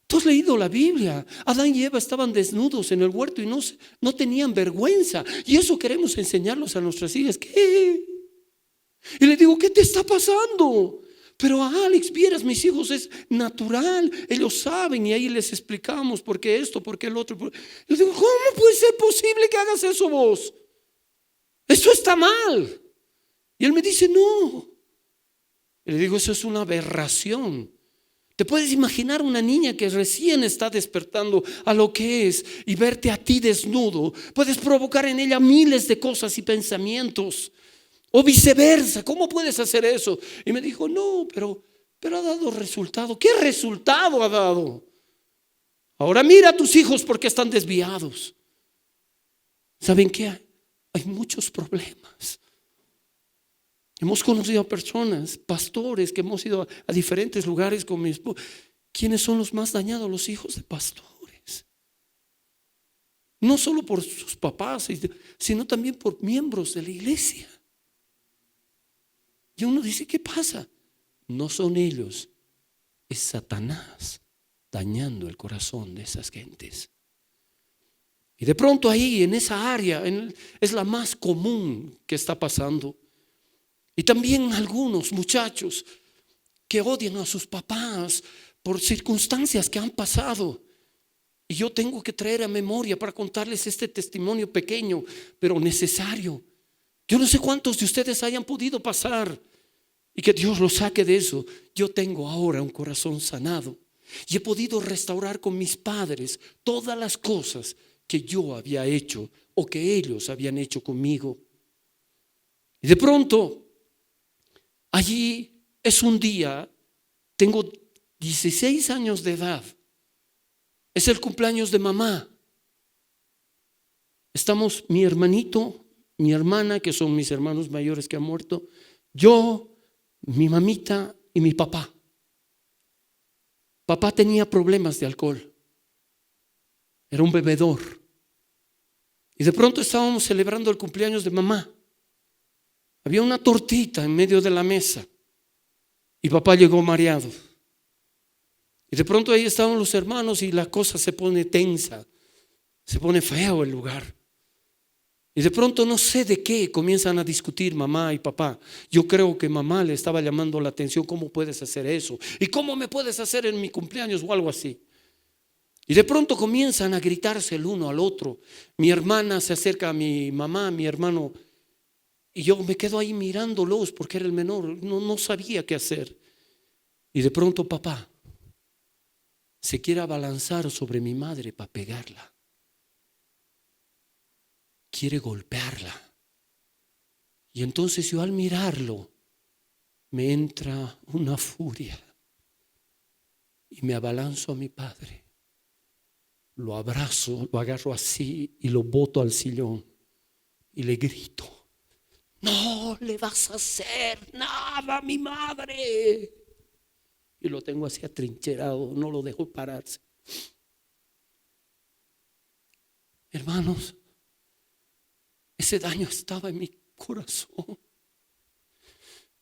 Speaker 1: Tú has leído la Biblia. Adán y Eva estaban desnudos en el huerto y no tenían vergüenza. Y eso queremos enseñarlos a nuestras hijas. ¿Qué? Y le digo, ¿qué te está pasando? Pero Alex, vieras, mis hijos, es natural. Ellos saben y ahí les explicamos por qué esto, por qué el otro. Yo digo, ¿cómo puede ser posible que hagas eso vos? Eso está mal. Y él me dice, no. Y le digo, eso es una aberración. ¿Te puedes imaginar una niña que recién está despertando a lo que es y verte a ti desnudo? Puedes provocar en ella miles de cosas y pensamientos. O viceversa, ¿cómo puedes hacer eso? Y me dijo, no, pero ha dado resultado. ¿Qué resultado ha dado? Ahora mira a tus hijos porque están desviados. ¿Saben qué? Hay muchos problemas. Hemos conocido a personas, pastores, que hemos ido a diferentes lugares con mi esposo. ¿Quiénes son los más dañados? Los hijos de pastores. No solo por sus papás, sino también por miembros de la iglesia. Y uno dice, ¿qué pasa? No son ellos, es Satanás dañando el corazón de esas gentes. Y de pronto ahí en esa área es la más común que está pasando. Y también algunos muchachos que odian a sus papás por circunstancias que han pasado. Y yo tengo que traer a memoria para contarles este testimonio pequeño, pero necesario. Yo no sé cuántos de ustedes hayan podido pasar y que Dios los saque de eso. Yo tengo ahora un corazón sanado y he podido restaurar con mis padres todas las cosas que yo había hecho o que ellos habían hecho conmigo. Y de pronto, allí es un día, tengo 16 años de edad, es el cumpleaños de mamá. Estamos mi hermanito, mi hermana, que son mis hermanos mayores que han muerto, yo, mi mamita y mi papá. Papá tenía problemas de alcohol, era un bebedor. Y de pronto estábamos celebrando el cumpleaños de mamá. Había una tortita en medio de la mesa y papá llegó mareado. Y de pronto ahí estaban los hermanos y la cosa se pone tensa, se pone feo el lugar. Y de pronto no sé de qué comienzan a discutir mamá y papá. Yo creo que mamá le estaba llamando la atención, ¿cómo puedes hacer eso? ¿Y cómo me puedes hacer en mi cumpleaños o algo así? Y de pronto comienzan a gritarse el uno al otro. Mi hermana se acerca a mi mamá, mi hermano, y yo me quedo ahí mirándolos porque era el menor, no sabía qué hacer. Y de pronto papá se quiere abalanzar sobre mi madre para pegarla. Quiere golpearla. Y entonces yo al mirarlo me entra una furia y me abalanzo a mi padre. Lo abrazo, lo agarro así y lo boto al sillón y le grito: no le vas a hacer nada a mi madre. Y lo tengo así atrincherado, no lo dejo pararse. Hermanos, ese daño estaba en mi corazón.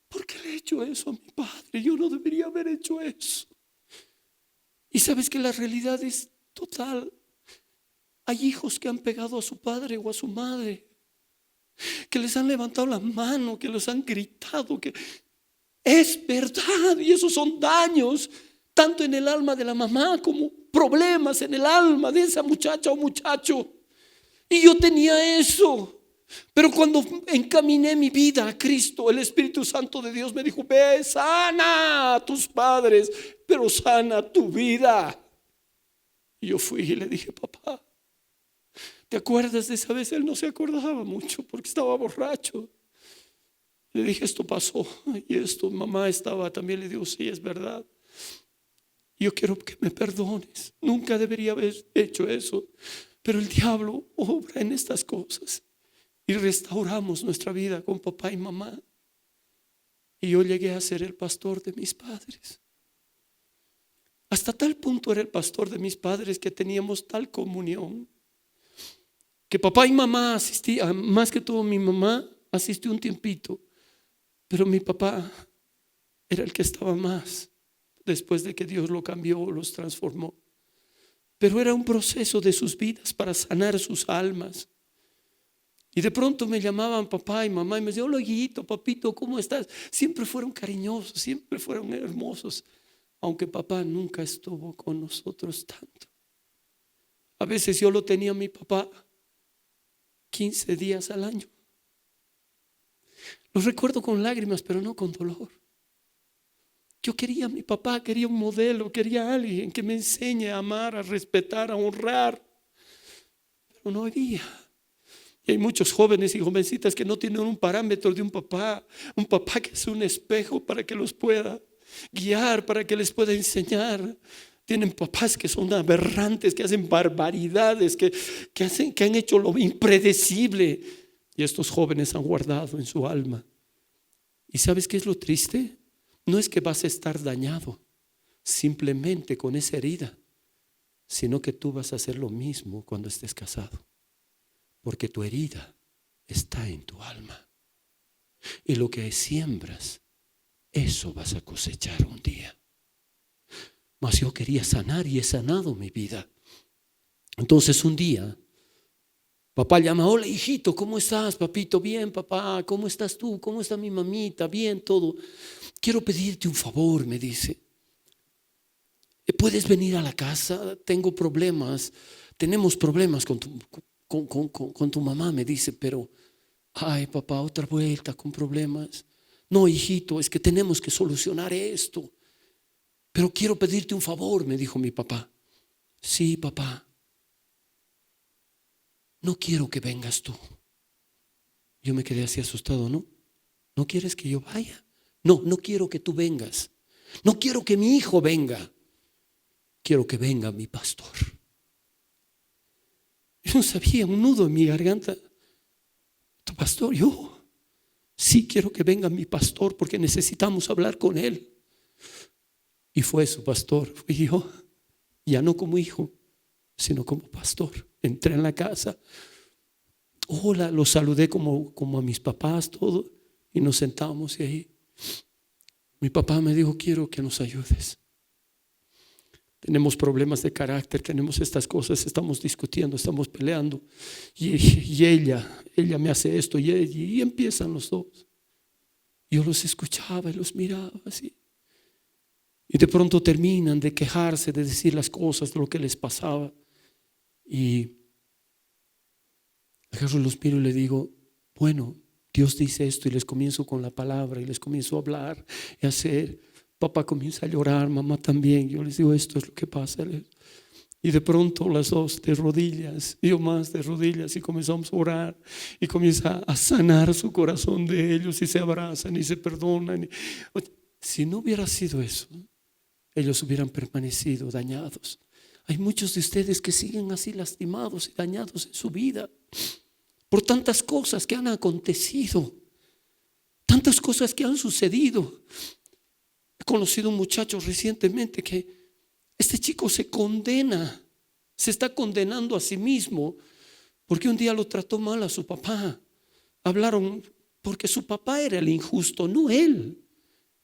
Speaker 1: ¿Por qué le he hecho eso a mi padre? Yo no debería haber hecho eso. Y sabes que la realidad es total. Hay hijos que han pegado a su padre o a su madre, que les han levantado la mano, que les han gritado, que es verdad. Y esos son daños tanto en el alma de la mamá como problemas en el alma de esa muchacha o muchacho. Y yo tenía eso. Pero cuando encaminé mi vida a Cristo, el Espíritu Santo de Dios me dijo: ve, sana a tus padres, pero sana tu vida. Y yo fui y le dije: papá, ¿te acuerdas de esa vez? Él no se acordaba mucho porque estaba borracho. Le dije: esto pasó y esto, mamá estaba también. Le digo: sí, es verdad. Yo quiero que me perdones. Nunca debería haber hecho eso, pero el diablo obra en estas cosas. Y restauramos nuestra vida con papá y mamá. Y yo llegué a ser el pastor de mis padres. Hasta tal punto era el pastor de mis padres que teníamos tal comunión, que papá y mamá asistían, más que todo mi mamá asistió un tiempito, pero mi papá era el que estaba más, después de que Dios lo cambió, los transformó. pero era un proceso de sus vidas para sanar sus almas. Y de pronto me llamaban papá y mamá y me decían: hola hijito, papito, ¿cómo estás? Siempre fueron cariñosos, siempre fueron hermosos, aunque papá nunca estuvo con nosotros tanto. A veces yo lo tenía a mi papá 15 días al año. Lo recuerdo con lágrimas, pero no con dolor. Yo quería a mi papá, quería un modelo, quería a alguien que me enseñe a amar, a respetar, a honrar, pero no había. Y hay muchos jóvenes y jovencitas que no tienen un parámetro de un papá que es un espejo para que los pueda guiar, para que les pueda enseñar. Tienen papás que son aberrantes, que hacen barbaridades, que han hecho lo impredecible. Y estos jóvenes han guardado en su alma. ¿Y sabes qué es lo triste? No es que vas a estar dañado simplemente con esa herida, sino que tú vas a hacer lo mismo cuando estés casado. Porque tu herida está en tu alma. Y lo que siembras, eso vas a cosechar un día. Mas yo quería sanar y he sanado mi vida. Entonces un día, papá llama: hola hijito, ¿cómo estás, papito? Bien, papá, ¿cómo estás tú? ¿Cómo está mi mamita? Bien, todo. Quiero pedirte un favor, me dice. ¿Puedes venir a la casa? Tengo problemas. Tenemos problemas con tu mamá, me dice. Pero, ay papá, otra vuelta con problemas. No, hijito, es que tenemos que solucionar esto. Pero quiero pedirte un favor, me dijo mi papá. Sí, papá. No quiero que vengas tú. Yo me quedé así asustado. ¿No quieres que yo vaya? No quiero que tú vengas. No quiero que mi hijo venga. Quiero que venga mi pastor. Yo no sabía, un nudo en mi garganta. ¿Tu pastor? Yo sí quiero que venga mi pastor porque necesitamos hablar con él. Y fue su pastor, fui yo, ya no como hijo, sino como pastor. Entré en la casa, hola, los saludé como a mis papás, todo, y nos sentamos y ahí mi papá me dijo: quiero que nos ayudes. Tenemos problemas de carácter, tenemos estas cosas, estamos discutiendo, estamos peleando, y ella me hace esto, y empiezan los dos. Yo los escuchaba y los miraba así. Y de pronto terminan de quejarse, de decir las cosas, de lo que les pasaba. Y agarro, los miro y le digo: bueno, Dios dice esto, y les comienzo con la palabra y les comienzo a hablar y a hacer. Papá comienza a llorar, mamá también. Yo les digo: esto es lo que pasa. Y de pronto las dos de rodillas, yo más de rodillas, y comenzamos a orar y comienza a sanar su corazón de ellos, y se abrazan y se perdonan. Si no hubiera sido eso, ellos hubieran permanecido dañados. Hay muchos de ustedes que siguen así lastimados y dañados en su vida por tantas cosas que han acontecido, tantas cosas que han sucedido. He conocido un muchacho recientemente que este chico se condena, se está condenando a sí mismo porque un día lo trató mal a su papá. Hablaron porque su papá era el injusto, no él.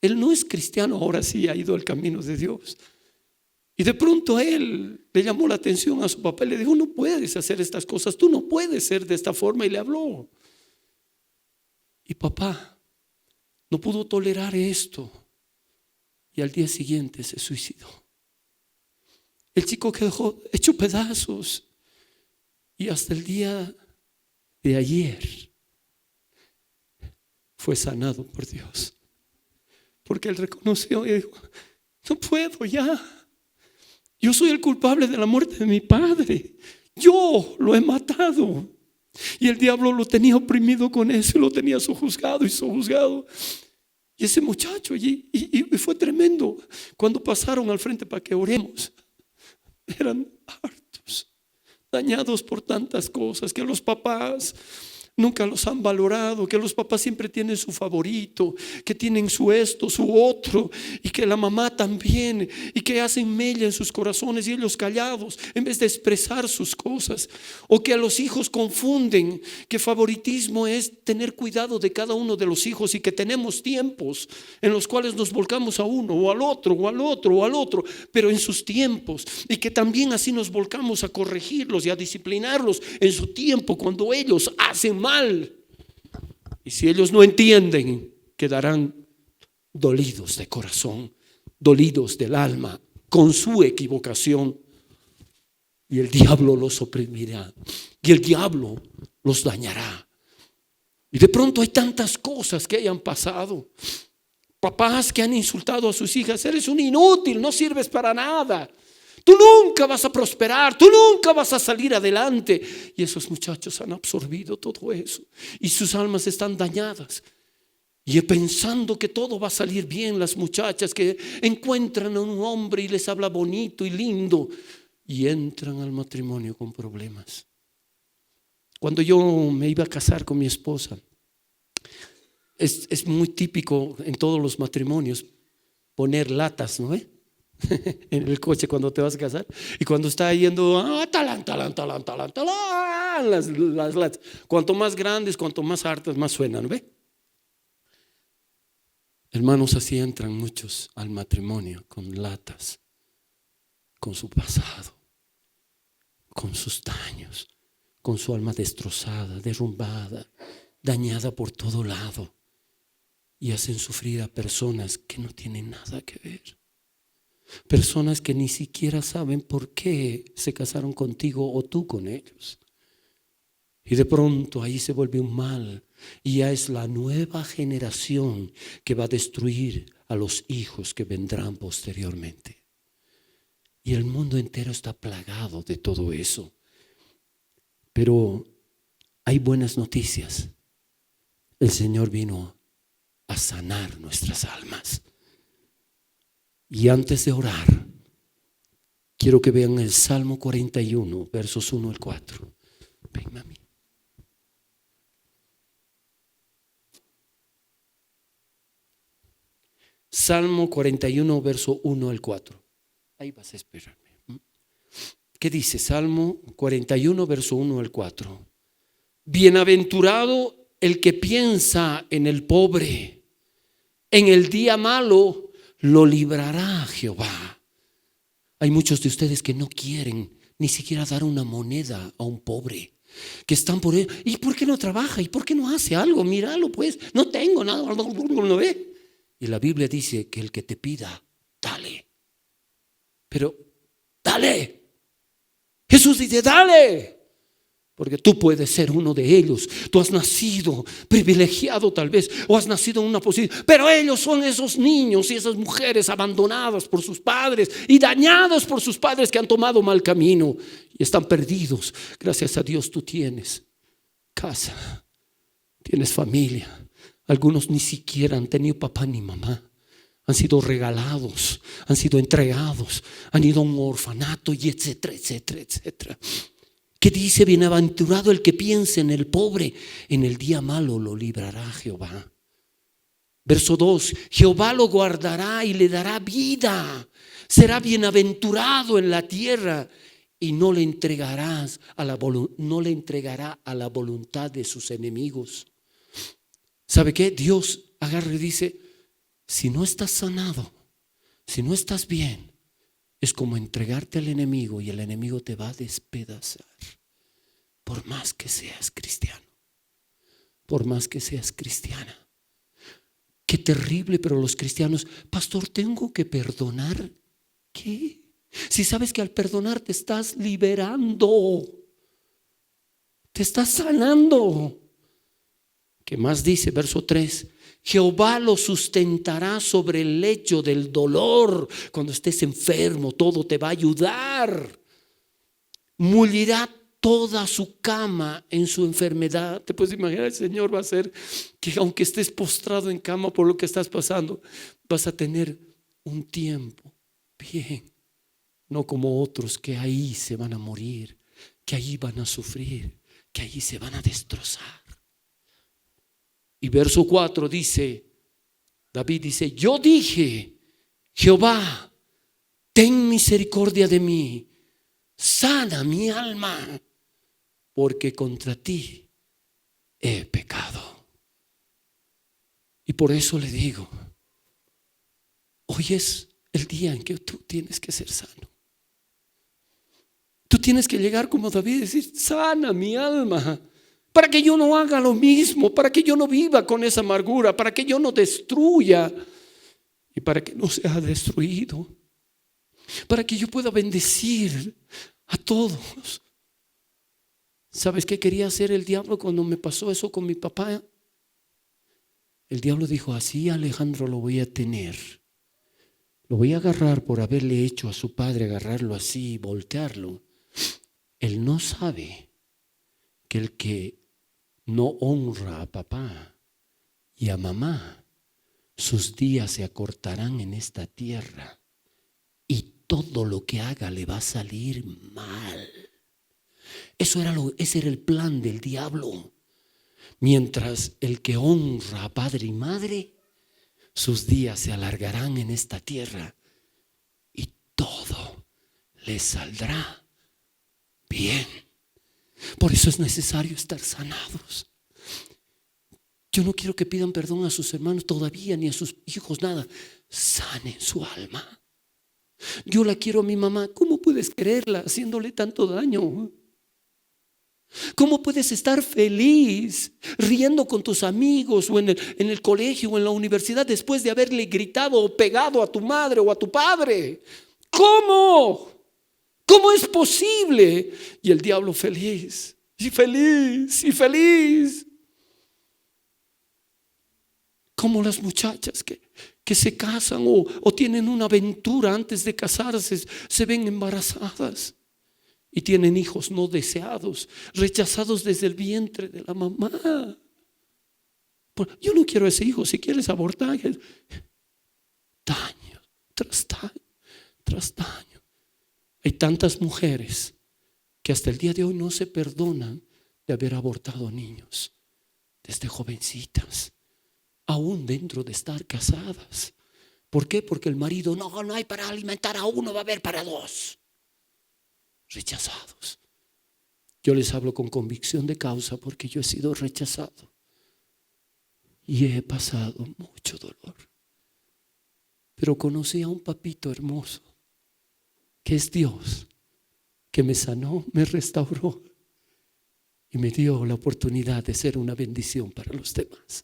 Speaker 1: Él no es cristiano, ahora sí ha ido al camino de Dios. Y de pronto a él le llamó la atención a su papá y le dijo: no puedes hacer estas cosas, tú no puedes ser de esta forma. Y le habló. Y papá no pudo tolerar esto y al día siguiente se suicidó. El chico quedó hecho pedazos, y hasta el día de ayer fue sanado por Dios, porque él reconoció y dijo: no puedo ya, yo soy el culpable de la muerte de mi padre, yo lo he matado. Y el diablo lo tenía oprimido con eso, lo tenía sojuzgado. Y ese muchacho allí, y fue tremendo. Cuando pasaron al frente para que oremos, eran hartos, dañados por tantas cosas, que los papás Nunca los han valorado, que los papás siempre tienen su favorito, que tienen su esto, su otro, y que la mamá también, y que hacen mella en sus corazones y ellos callados en vez de expresar sus cosas. O que a los hijos confunden que favoritismo es tener cuidado de cada uno de los hijos, y que tenemos tiempos en los cuales nos volcamos a uno o al otro o al otro o al otro, pero en sus tiempos, y que también así nos volcamos a corregirlos y a disciplinarlos en su tiempo cuando ellos hacen mal. Y si ellos no entienden, quedarán dolidos de corazón, dolidos del alma con su equivocación, y el diablo los oprimirá y el diablo los dañará. Y de pronto hay tantas cosas que hayan pasado. Papás que han insultado a sus hijas: eres un inútil, no sirves para nada, tú nunca vas a prosperar, tú nunca vas a salir adelante. Y esos muchachos han absorbido todo eso y sus almas están dañadas. Y pensando que todo va a salir bien, las muchachas que encuentran a un hombre y les habla bonito y lindo, y entran al matrimonio con problemas. Cuando yo me iba a casar con mi esposa, es muy típico en todos los matrimonios poner latas, ¿no? En el coche cuando te vas a casar, y cuando está yendo las latas, cuanto más grandes, cuanto más hartas, más suenan, ¿ve? Hermanos, así entran muchos al matrimonio con latas, con su pasado, con sus daños, con su alma destrozada, derrumbada, dañada por todo lado, y hacen sufrir a personas que no tienen nada que ver. Personas que ni siquiera saben por qué se casaron contigo o tú con ellos. Y de pronto ahí se vuelve un mal, y ya es la nueva generación que va a destruir a los hijos que vendrán posteriormente. Y el mundo entero está plagado de todo eso. Pero hay buenas noticias. El Señor vino a sanar nuestras almas. Y antes de orar, quiero que vean el Salmo 41, versos 1 al 4. Ven, mami. Salmo 41, verso 1 al 4. Ahí vas a esperarme. ¿Qué dice? Salmo 41, verso 1 al 4. Bienaventurado el que piensa en el pobre, en el día malo lo librará Jehová. Hay muchos de ustedes que no quieren ni siquiera dar una moneda a un pobre, que están por él. ¿Y por qué no trabaja? ¿Y por qué no hace algo? Míralo pues, no tengo nada, ¿no ve? Y la Biblia dice que el que te pida, dale. Pero dale. Jesús dice, dale. Porque tú puedes ser uno de ellos. Tú has nacido privilegiado tal vez, o has nacido en una posición, pero ellos son esos niños y esas mujeres abandonadas por sus padres y dañados por sus padres que han tomado mal camino y están perdidos. Gracias a Dios tú tienes casa, tienes familia. Algunos ni siquiera han tenido papá ni mamá. Han sido regalados, han sido entregados, han ido a un orfanato y etcétera, etcétera, etcétera. ¿Qué dice? Bienaventurado el que piense en el pobre, en el día malo lo librará Jehová. Verso 2, Jehová lo guardará y le dará vida. Será bienaventurado en la tierra y no le entregará a la voluntad de sus enemigos. ¿Sabe qué? Dios agarra y dice, si no estás sanado, si no estás bien, es como entregarte al enemigo y el enemigo te va a despedazar. Por más que seas cristiano, por más que seas cristiana. Qué terrible, pero los cristianos, pastor, tengo que perdonar. ¿Qué? Si sabes que al perdonar te estás liberando, te estás sanando. ¿Qué más dice? Verso 3. Jehová lo sustentará sobre el lecho del dolor. Cuando estés enfermo, todo te va a ayudar. Mullirá toda su cama en su enfermedad. Te puedes imaginar, el Señor va a hacer que aunque estés postrado en cama por lo que estás pasando, vas a tener un tiempo bien. No como otros que ahí se van a morir, que ahí van a sufrir, que ahí se van a destrozar. Y verso 4 dice, David dice, yo dije, Jehová, ten misericordia de mí, sana mi alma, porque contra ti he pecado. Y por eso le digo, hoy es el día en que tú tienes que ser sano. Tú tienes que llegar como David y decir, sana mi alma, para que yo no haga lo mismo, para que yo no viva con esa amargura, para que yo no destruya y para que no sea destruido, para que yo pueda bendecir a todos. ¿Sabes qué quería hacer el diablo cuando me pasó eso con mi papá? El diablo dijo, así Alejandro lo voy a tener. Lo voy a agarrar por haberle hecho a su padre, agarrarlo así y voltearlo. Él no sabe que el que no honra a papá y a mamá, sus días se acortarán en esta tierra y todo lo que haga le va a salir mal. Ese era el plan del diablo. Mientras el que honra a padre y madre, sus días se alargarán en esta tierra y todo le saldrá bien. Por eso es necesario estar sanados. Yo no quiero que pidan perdón a sus hermanos todavía, ni a sus hijos, nada. Sanen su alma. Yo la quiero a mi mamá. ¿Cómo puedes quererla haciéndole tanto daño? ¿Cómo puedes estar feliz riendo con tus amigos o en el colegio o en la universidad después de haberle gritado o pegado a tu madre o a tu padre? ¿Cómo? ¿Cómo es posible? Y el diablo feliz y feliz y feliz. Como las muchachas que se casan o tienen una aventura antes de casarse, se ven embarazadas y tienen hijos no deseados, rechazados desde el vientre de la mamá. Yo no quiero ese hijo. Si quieres abortar, daño tras daño tras daño. Hay tantas mujeres que hasta el día de hoy no se perdonan de haber abortado niños desde jovencitas, aún dentro de estar casadas. ¿Por qué? Porque el marido, no hay para alimentar a uno, va a haber para dos. Rechazados. Yo les hablo con convicción de causa porque yo he sido rechazado y he pasado mucho dolor. Pero conocí a un papito hermoso que es Dios, que me sanó, me restauró y me dio la oportunidad de ser una bendición para los demás.